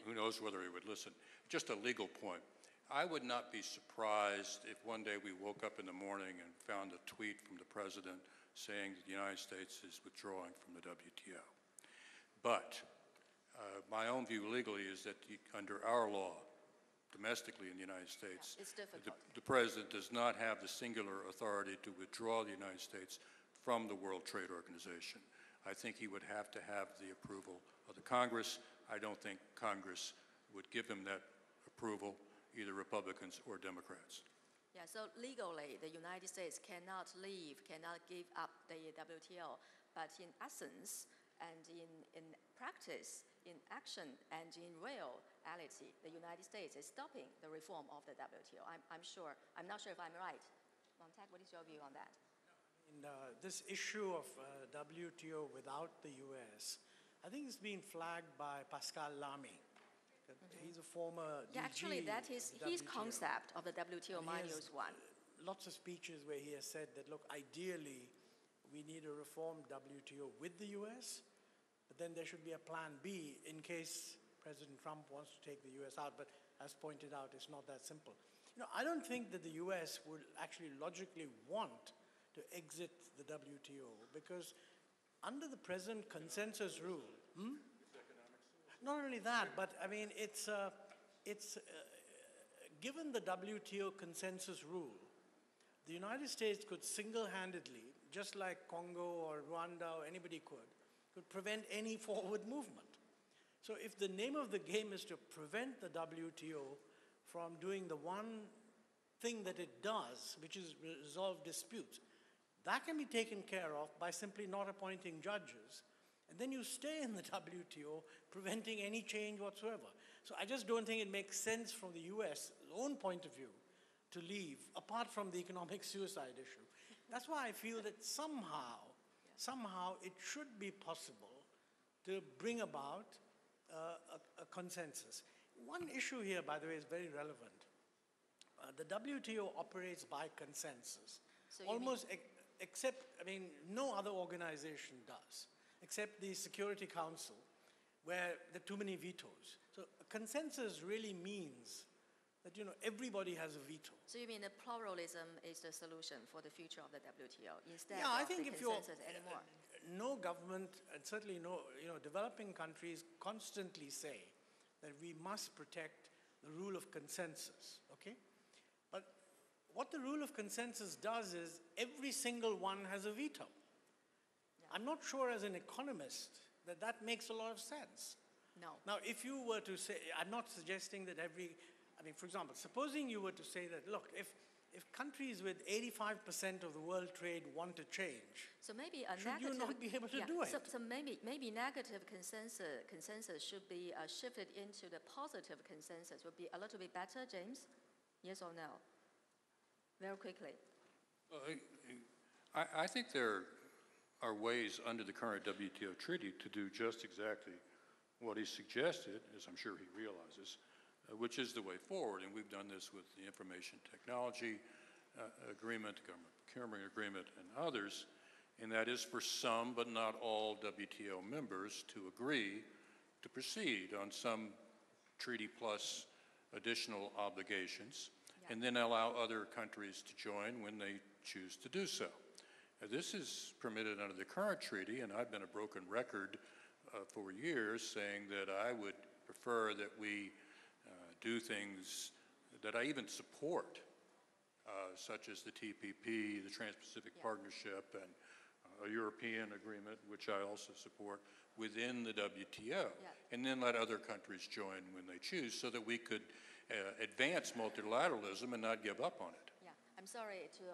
Who knows whether he would listen. Just a legal point. I would not be surprised if one day we woke up in the morning and found a tweet from the president saying that the United States is withdrawing from the WTO. But my own view legally is that under our law, domestically in the United States, it's difficult. The president does not have the singular authority to withdraw the United States from the World Trade Organization. I think he would have to have the approval of the Congress. I don't think Congress would give him that approval, either Republicans or Democrats. Yeah, so legally, the United States cannot leave, cannot give up the WTO. But in essence, and in practice, in action, and in reality, the United States is stopping the reform of the WTO. I'm not sure if I'm right. Montek, what is your view on that? This issue of WTO without the US, I think it's been flagged by Pascal Lamy. He's a former DG. Yeah, actually, that is his WTO. concept of the WTO -1. Lots of speeches where he has said that, look, ideally, we need a reformed WTO with the US, but then there should be a plan B in case President Trump wants to take the US out. But as pointed out, it's not that simple. I don't think that the US would actually logically want to exit the WTO because under the present consensus rule, not only that, but I mean, given the WTO consensus rule, the United States could single-handedly, just like Congo or Rwanda or anybody could prevent any forward movement. So if the name of the game is to prevent the WTO from doing the one thing that it does, which is resolve disputes, that can be taken care of by simply not appointing judges. And then you stay in the WTO, preventing any change whatsoever. So I just don't think it makes sense from the US' own point of view to leave, apart from the economic suicide issue. That's why I feel that somehow it should be possible to bring about a consensus. One issue here, by the way, is very relevant. The WTO operates by consensus. So Except, no other organization does, except the Security Council, where there are too many vetoes. So a consensus really means that, you know, everybody has a veto. So you mean the pluralism is the solution for the future of the WTO instead Yeah, I of think the if you're consensus anymore? no government, and certainly no, you know, developing countries constantly say that we must protect the rule of consensus, okay? But what the rule of consensus does is every single one has a veto. Yeah. I'm not sure as an economist that that makes a lot of sense. No. Now, if you were to say, I'm not suggesting that I mean, for example, supposing you were to say that, look, if countries with 85% of the world trade want to change, So maybe a should you negative, not be able to do it? So maybe negative consensus should be shifted into the positive consensus. Would be a little bit better, James? Yes or no? Very quickly. I think there are ways under the current WTO treaty to do just exactly what he suggested, as I'm sure he realizes, which is the way forward. And we've done this with the Information Technology Agreement, Government Procurement Agreement, and others. And that is for some, but not all WTO members to agree to proceed on some treaty plus additional obligations, and then allow other countries to join when they choose to do so. This is permitted under the current treaty, and I've been a broken record for years saying that I would prefer that we do things that I even support, such as the TPP, the Trans-Pacific Partnership, and a European agreement, which I also support, within the WTO, and then let other countries join when they choose so that we could advance multilateralism and not give up on it. Yeah, I'm sorry to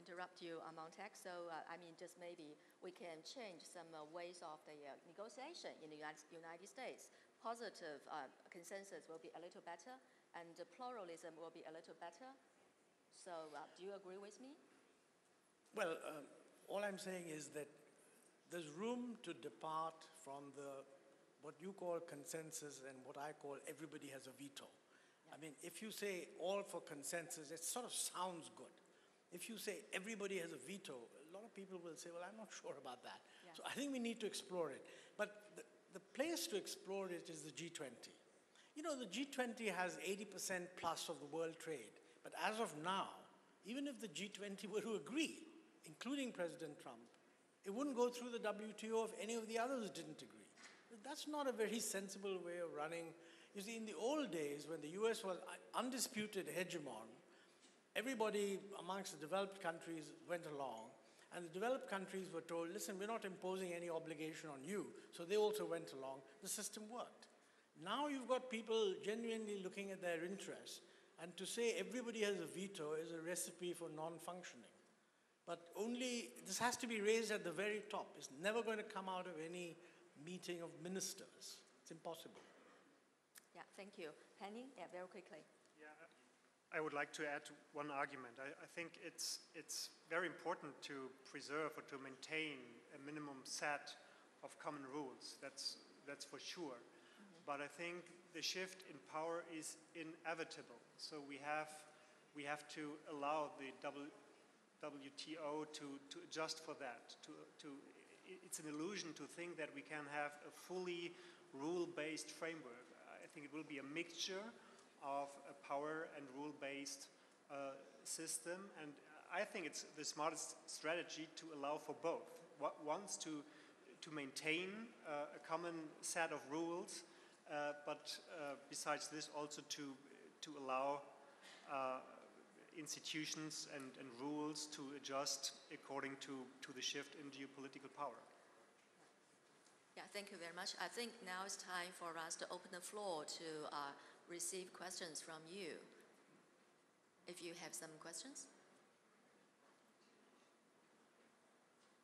interrupt you, Montek. So, I mean, just maybe we can change some ways of the negotiation in the United States. Positive consensus will be a little better, and pluralism will be a little better. So, do you agree with me? Well, all I'm saying is that there's room to depart from what you call consensus and what I call everybody has a veto. I mean, if you say all for consensus, it sort of sounds good. If you say everybody has a veto, a lot of people will say, well, I'm not sure about that. Yeah. So I think we need to explore it. But the place to explore it is the G20. You know, the G20 has 80% plus of the world trade. But as of now, even if the G20 were to agree, including President Trump, it wouldn't go through the WTO if any of the others didn't agree. That's not a very sensible way of running. You see, in the old days, when the US was undisputed hegemon, everybody amongst the developed countries went along, and the developed countries were told, listen, we're not imposing any obligation on you, so they also went along. The system worked. Now you've got people genuinely looking at their interests, and to say everybody has a veto is a recipe for non-functioning. But only, this has to be raised at the very top. It's never going to come out of any meeting of ministers. It's impossible. Yeah, thank you. Penny, yeah, very quickly. Yeah, I would like to add one argument. I think it's very important to preserve or to maintain a minimum set of common rules. That's for sure. Mm-hmm. But I think the shift in power is inevitable. So we have to allow the WTO to adjust for that. It's an illusion to think that we can have a fully rule-based framework. I think it will be a mixture of a power and rule-based system, and I think it's the smartest strategy to allow for both. Once to maintain a common set of rules, but besides this also to allow institutions and rules to adjust according to the shift in geopolitical power. Yeah, thank you very much. I think now it's time for us to open the floor to receive questions from you. If you have some questions.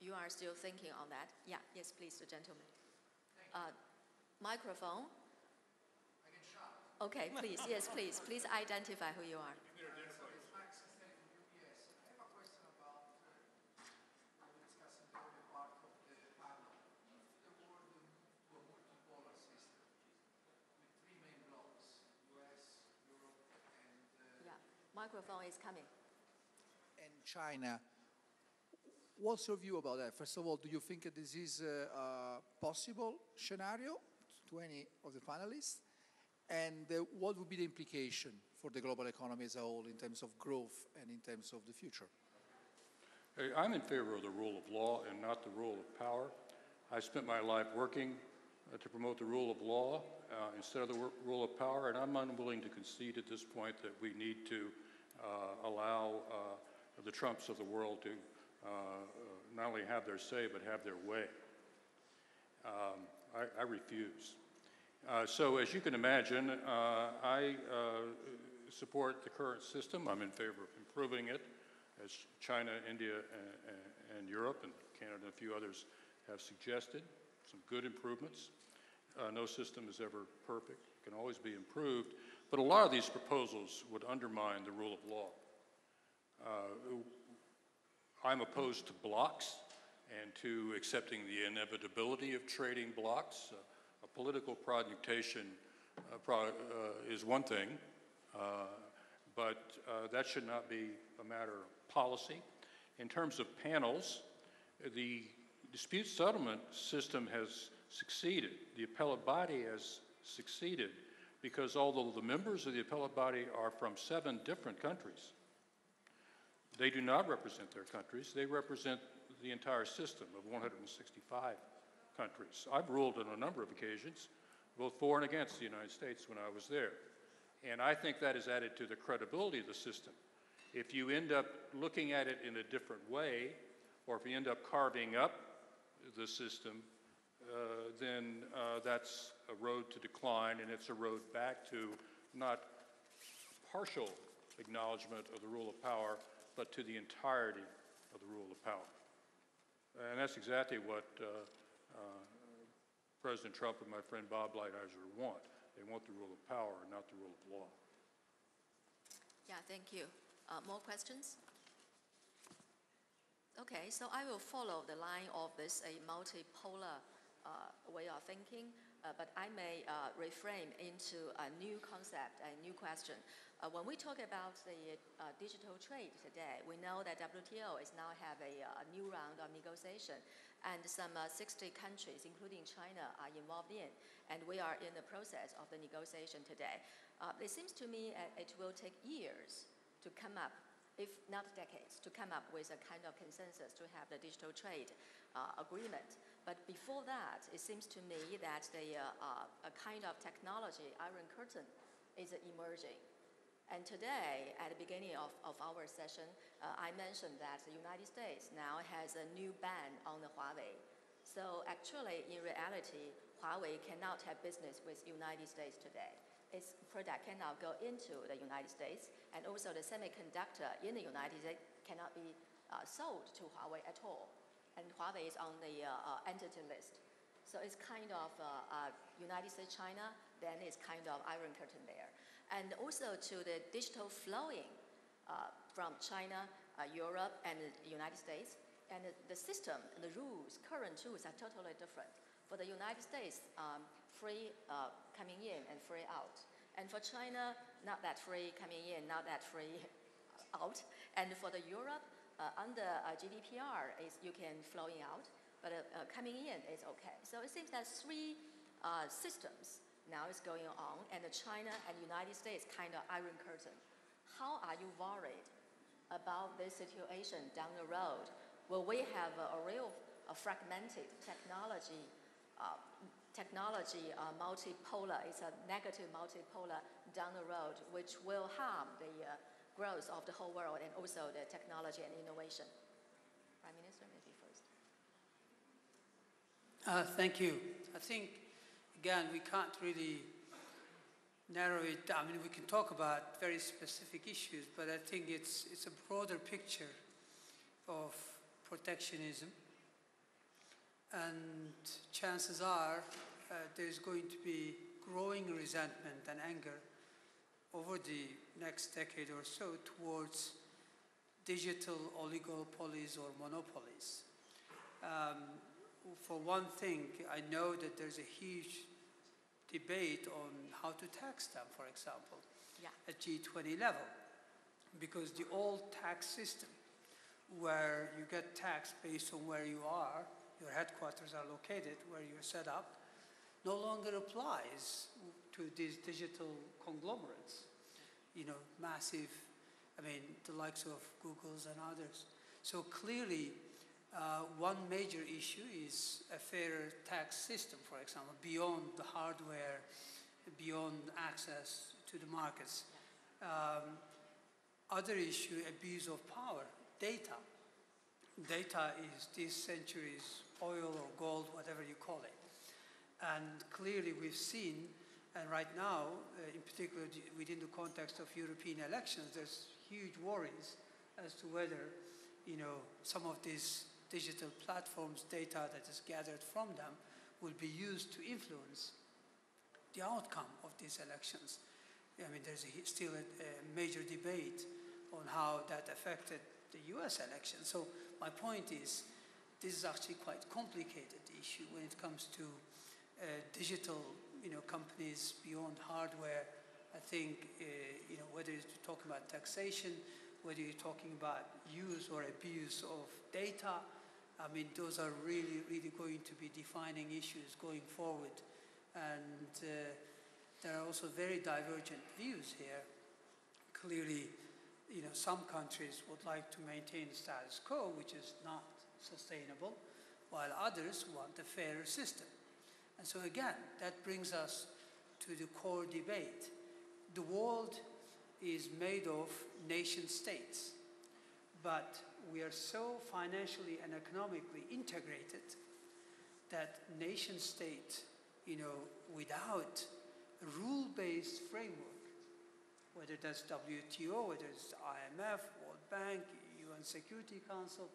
You are still thinking on that? Yeah, yes, please, the gentleman. Microphone. I can shout. Okay, please, yes, please. Please identify who you are. Microphone is coming. And China. What's your view about that? First of all, do you think that this is a possible scenario to any of the panelists? And what would be the implication for the global economy as a whole in terms of growth and in terms of the future? I'm in favor of the rule of law and not the rule of power. I spent my life working to promote the rule of law instead of the rule of power, and I'm unwilling to concede at this point that we need to allow the Trumps of the world to not only have their say, but have their way. I refuse. So as you can imagine, I support the current system. I'm in favor of improving it, as China, India, and Europe, and Canada and a few others have suggested. Some good improvements. No system is ever perfect. It can always be improved. But a lot of these proposals would undermine the rule of law. I'm opposed to blocks and to accepting the inevitability of trading blocks. A political projection is one thing, but that should not be a matter of policy. In terms of panels, the dispute settlement system has succeeded. The appellate body has succeeded because although the members of the appellate body are from 7 different countries, they do not represent their countries. They represent the entire system of 165 countries. I've ruled on a number of occasions, both for and against the United States when I was there. And I think that has added to the credibility of the system. If you end up looking at it in a different way, or if you end up carving up the system, then that's a road to decline, and it's a road back to not partial acknowledgement of the rule of power, but to the entirety of the rule of power. And that's exactly what President Trump and my friend Bob Lighthizer want. They want the rule of power, not the rule of law. Yeah, thank you. More questions? Okay, so I will follow the line of this a multipolar way of thinking, but I may reframe into a new concept, a new question. When we talk about the digital trade today, we know that WTO is now have a new round of negotiation, and some 60 countries, including China, are involved in, and we are in the process of the negotiation today. It seems to me it will take years to come up, if not decades, to come up with a kind of consensus to have the digital trade agreement. But before that, it seems to me that a kind of technology, Iron Curtain, is emerging. And today, at the beginning of our session, I mentioned that the United States now has a new ban on the Huawei. So actually, in reality, Huawei cannot have business with the United States today. Its product cannot go into the United States, and also the semiconductor in the United States cannot be sold to Huawei at all. And Huawei is on the entity list. So it's kind of United States, China, then it's kind of Iron Curtain there. And also to the digital flowing from China, Europe, and the United States. And the system, the rules, current rules are totally different. For the United States, free coming in and free out. And for China, not that free coming in, not that free out. And for the Europe, under GDPR, you can flowing out, but coming in is okay. So it seems that 3 systems now is going on, and China and United States kind of Iron Curtain. How are you worried about this situation down the road? Will we have a real fragmented technology, multipolar, it's a negative multipolar down the road, which will harm the growth of the whole world and also the technology and innovation? Prime Minister, maybe first. Thank you. I think, again, we can't really narrow it down. I mean, we can talk about very specific issues, but I think it's a broader picture of protectionism. And chances are there's going to be growing resentment and anger over the next decade or so towards digital oligopolies or monopolies. For one thing, I know that there's a huge debate on how to tax them, for example, at G20 level. Because the old tax system, where you get taxed based on where you are, your headquarters are located, where you're set up, no longer applies to these digital conglomerates. massive, the likes of Google's and others. So clearly, one major issue is a fairer tax system, for example, beyond the hardware, beyond access to the markets. Other issue, abuse of power, data. Data is this century's oil or gold, whatever you call it. And clearly we've seen, and right now, in particular within the context of European elections, there's huge worries as to whether, some of these digital platforms, data that is gathered from them, will be used to influence the outcome of these elections. There's still a major debate on how that affected the US election. So my point is, this is actually quite complicated issue when it comes to digital, companies beyond hardware. I think, whether you're talking about taxation, whether you're talking about use or abuse of data, those are really, really going to be defining issues going forward. And there are also very divergent views here. Clearly, some countries would like to maintain the status quo, which is not sustainable, while others want a fairer system. And so again, that brings us to the core debate. The world is made of nation states, but we are so financially and economically integrated that nation state, without a rule-based framework, whether that's WTO, whether it's IMF, World Bank, UN Security Council,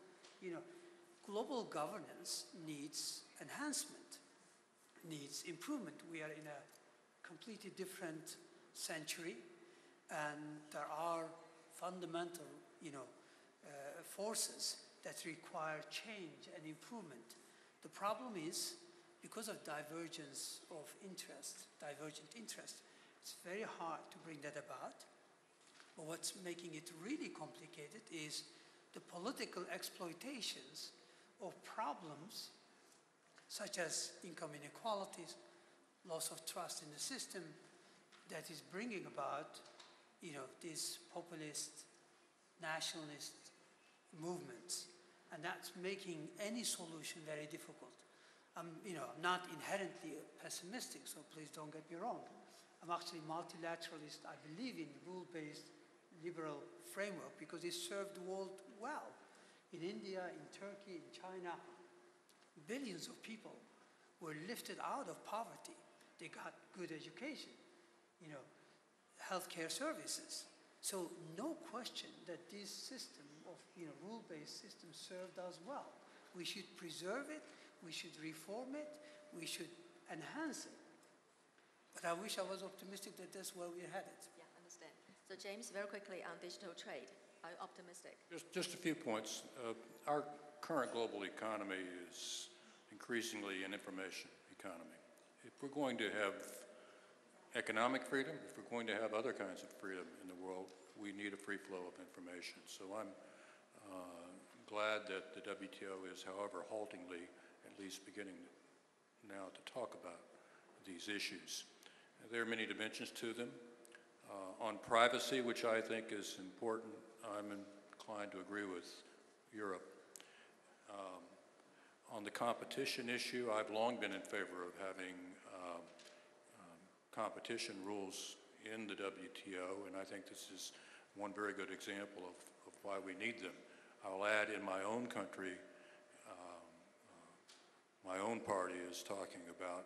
global governance needs enhancement, needs improvement. We are in a completely different century, and there are fundamental, forces that require change and improvement. The problem is, because of divergence of interest, divergent interest, it's very hard to bring that about. But what's making it really complicated is the political exploitations of problems such as income inequalities, loss of trust in the system, that is bringing about, these populist, nationalist movements. And that's making any solution very difficult. I'm not inherently pessimistic, so please don't get me wrong. I'm actually multilateralist. I believe in rule-based liberal framework because it served the world well. In India, in Turkey, in China, billions of people were lifted out of poverty. They got good education, healthcare services. So no question that this system of rule-based system served us well. We should preserve it, we should reform it, we should enhance it. But I wish I was optimistic that that's where we're headed. Yeah, understand. So James, very quickly on digital trade. Are you optimistic? Just a few points. Our current global economy is increasingly an information economy. If we're going to have economic freedom, if we're going to have other kinds of freedom in the world, we need a free flow of information. So I'm glad that the WTO is, however haltingly, at least beginning now to talk about these issues. There are many dimensions to them. On privacy, which I think is important, I'm inclined to agree with Europe. On the competition issue, I've long been in favor of having competition rules in the WTO, and I think this is one very good example of why we need them. I'll add, in my own country, my own party is talking about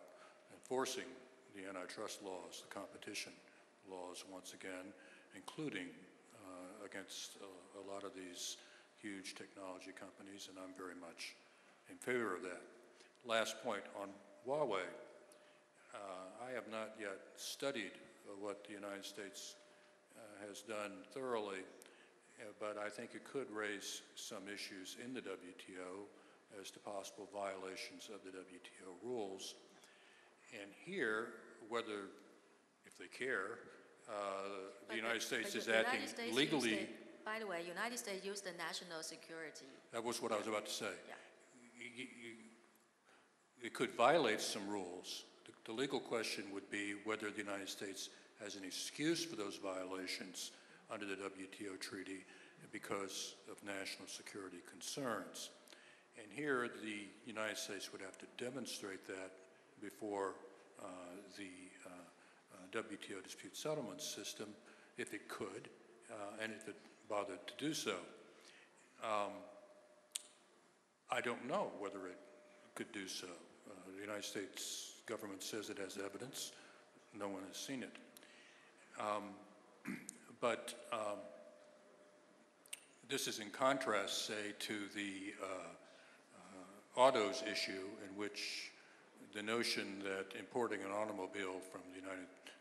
enforcing the antitrust laws, the competition laws once again, including against a lot of these huge technology companies, and I'm very much in favor of that. Last point on Huawei. I have not yet studied what the United States has done thoroughly, but I think it could raise some issues in the WTO as to possible violations of the WTO rules. And here, whether, if they care, the United States is acting legally. By the way, United States used the national security. That was what I was about to say. Yeah. It could violate some rules. The legal question would be whether the United States as an excuse for those violations under the WTO treaty because of national security concerns. And here the United States would have to demonstrate that before the WTO dispute settlement system, if it could, and if it bothered to do so. I don't know whether it could do so. The United States government says it has evidence. No one has seen it. But this is in contrast, say, to the autos issue, in which the notion that importing an automobile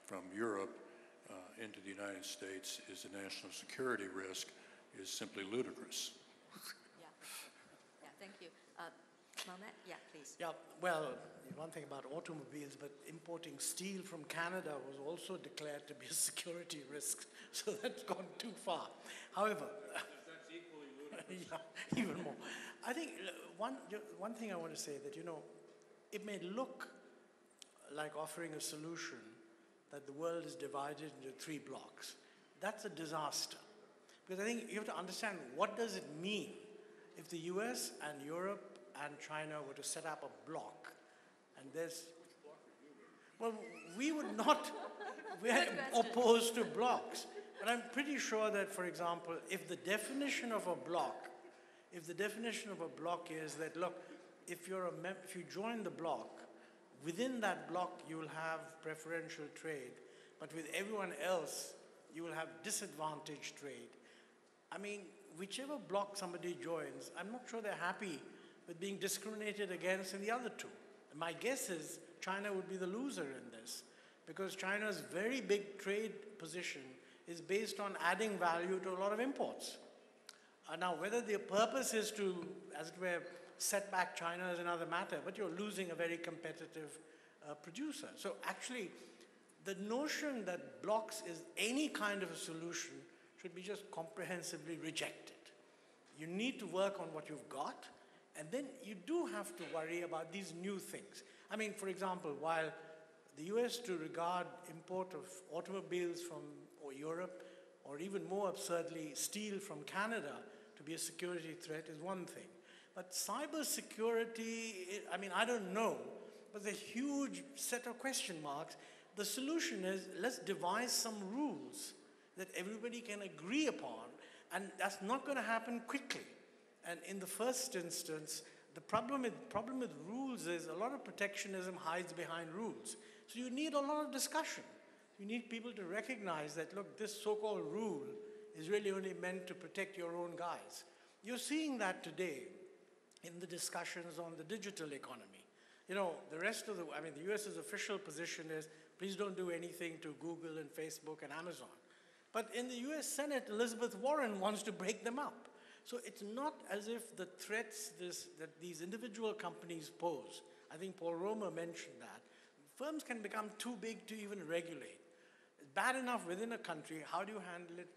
from Europe into the United States is a national security risk is simply ludicrous. Yeah, yeah, thank you. Mohamed, yeah, please. Yeah, well, one thing about automobiles, but importing steel from Canada was also declared to be a security risk, so that's gone too far. However, That's equally ludicrous. yeah, even more. I think one thing I want to say that, you know, it may look like offering a solution that the world is divided into 3 blocks. That's a disaster. Because I think you have to understand, what does it mean if the US and Europe and China were to set up a block? And there's, well, we would not, we're opposed to blocks. But I'm pretty sure that, for example, if the definition of a block is that, look, if you join the block, within that block you will have preferential trade, but with everyone else you will have disadvantaged trade. I mean, whichever block somebody joins, I'm not sure they're happy with being discriminated against in the other 2. And my guess is China would be the loser in this, because China's very big trade position is based on adding value to a lot of imports. Now, whether the purpose is to, as it were, set back China is another matter, but you're losing a very competitive producer. So actually, the notion that blocks is any kind of a solution should be just comprehensively rejected. You need to work on what you've got, and then you do have to worry about these new things. I mean, for example, while the US to regard import of automobiles from Europe, or even more absurdly, steel from Canada to be a security threat is one thing. But cybersecurity, I mean, I don't know, but there's a huge set of question marks. The solution is, let's devise some rules that everybody can agree upon, and that's not going to happen quickly. And in the first instance, the problem with rules is a lot of protectionism hides behind rules. So you need a lot of discussion. You need people to recognize that, look, this so-called rule is really only meant to protect your own guys. You're seeing that today in the discussions on the digital economy. You know, the rest of the US's official position is, please don't do anything to Google and Facebook and Amazon. But in the US Senate, Elizabeth Warren wants to break them up. So it's not as if the threats that these individual companies pose, I think Paul Romer mentioned that, firms can become too big to even regulate. It's bad enough within a country, how do you handle it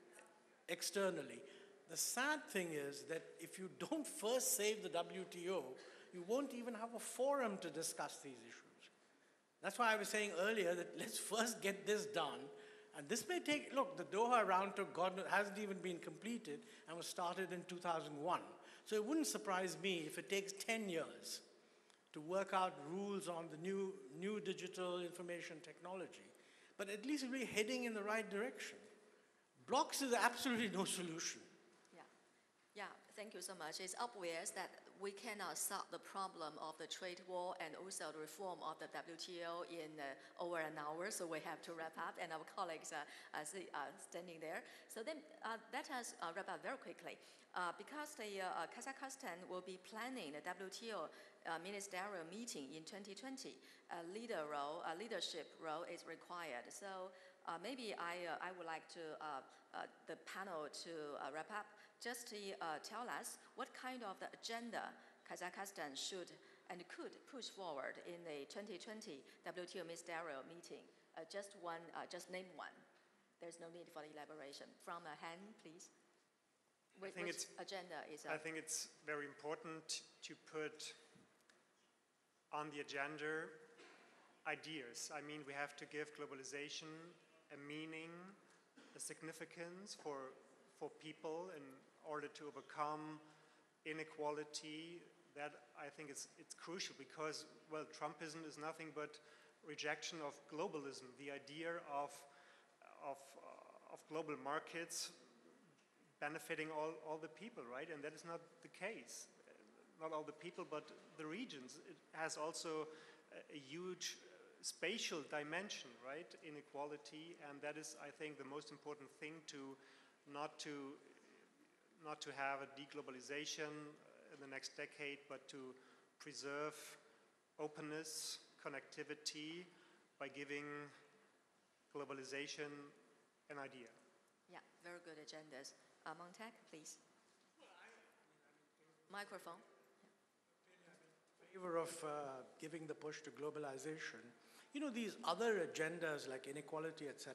externally? The sad thing is that if you don't first save the WTO, you won't even have a forum to discuss these issues. That's why I was saying earlier that let's first get this done. And this may take, look, the Doha round hasn't even been completed and was started in 2001. So it wouldn't surprise me if it takes 10 years to work out rules on the new digital information technology. But at least we're heading in the right direction. Blocks is absolutely no solution. Yeah, thank you so much. It's obvious that we cannot solve the problem of the trade war and also the reform of the WTO in over an hour, so we have to wrap up, and our colleagues are standing there. So then let us wrap up very quickly. Because the Kazakhstan will be planning the WTO ministerial meeting in 2020, a leadership role is required. So maybe I would like to the panel to wrap up. Just to tell us what kind of the agenda Kazakhstan should and could push forward in the 2020 WTO ministerial meeting. Just name one. There's no need for elaboration. From Han, please. Which agenda is? I think it's very important to put on the agenda ideas. I mean, we have to give globalization a meaning, a significance for people in order to overcome inequality. That I think it's crucial because, well, Trumpism is nothing but rejection of globalism, the idea of global markets benefiting all the people, right? And that is not the case. Not all the people, but the regions. It has also a huge spatial dimension, right? Inequality, and that is, I think, the most important thing not to have a deglobalization in the next decade, but to preserve openness, connectivity by giving globalization an idea. Yeah, very good agendas. Montek, please. Microphone. In favor of giving the push to globalization. You know, these other agendas like inequality, etc.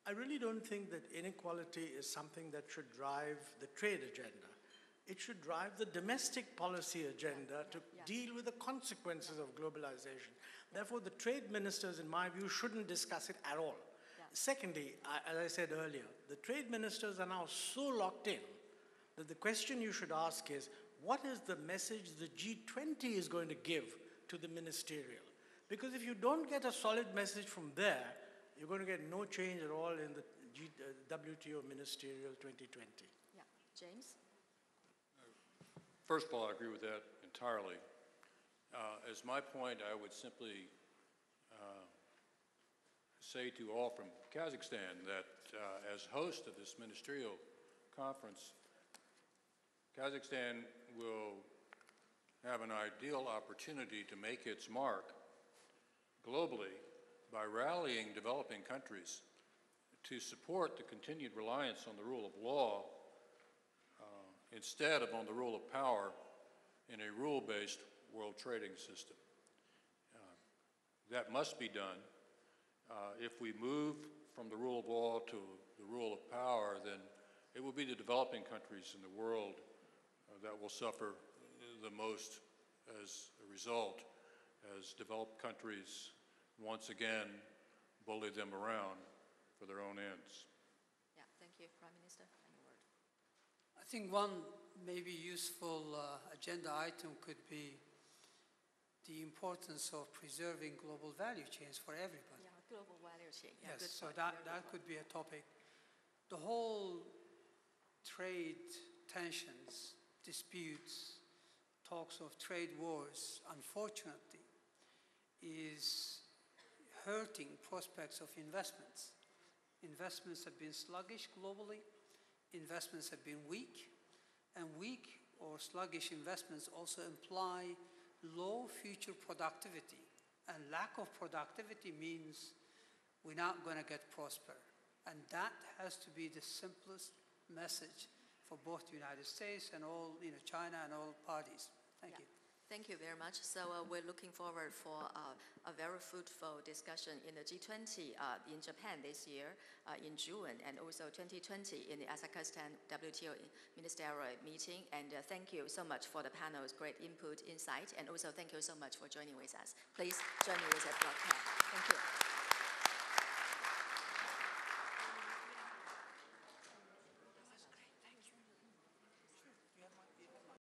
I really don't think that inequality is something that should drive the trade agenda. It should drive the domestic policy agenda to deal with the consequences of globalization. Therefore, the trade ministers, in my view, shouldn't discuss it at all. Secondly, as I said earlier, the trade ministers are now so locked in that the question you should ask is, what is the message the G20 is going to give to the ministerial? Because if you don't get a solid message from there, you're going to get no change at all in the WTO Ministerial 2020. Yeah, James? First of all, I agree with that entirely. As my point, I would simply say to all from Kazakhstan that as host of this ministerial conference, Kazakhstan will have an ideal opportunity to make its mark globally by rallying developing countries to support the continued reliance on the rule of law instead of on the rule of power in a rule-based world trading system. That must be done. If we move from the rule of law to the rule of power, then it will be the developing countries in the world that will suffer the most as a result, as developed countries once again bully them around for their own ends. Yeah, thank you, Prime Minister. Any word? I think one maybe useful agenda item could be the importance of preserving global value chains for everybody. Yeah, global value chain. Yeah, Yes, good so point. that could be a topic. The whole trade tensions, disputes, talks of trade wars, unfortunately, is hurting prospects of investments. Investments have been sluggish globally. Investments have been weak. And weak or sluggish investments also imply low future productivity. And lack of productivity means we're not going to get prosper. And that has to be the simplest message for both the United States and all, China and all parties. Thank you. Thank you very much. So we're looking forward for a very fruitful discussion in the G20 in Japan this year in June, and also 2020 in the Kazakhstan WTO ministerial meeting. And thank you so much for the panel's great input, insight, and also thank you so much for joining with us. Please join me with a broadcast. Thank you.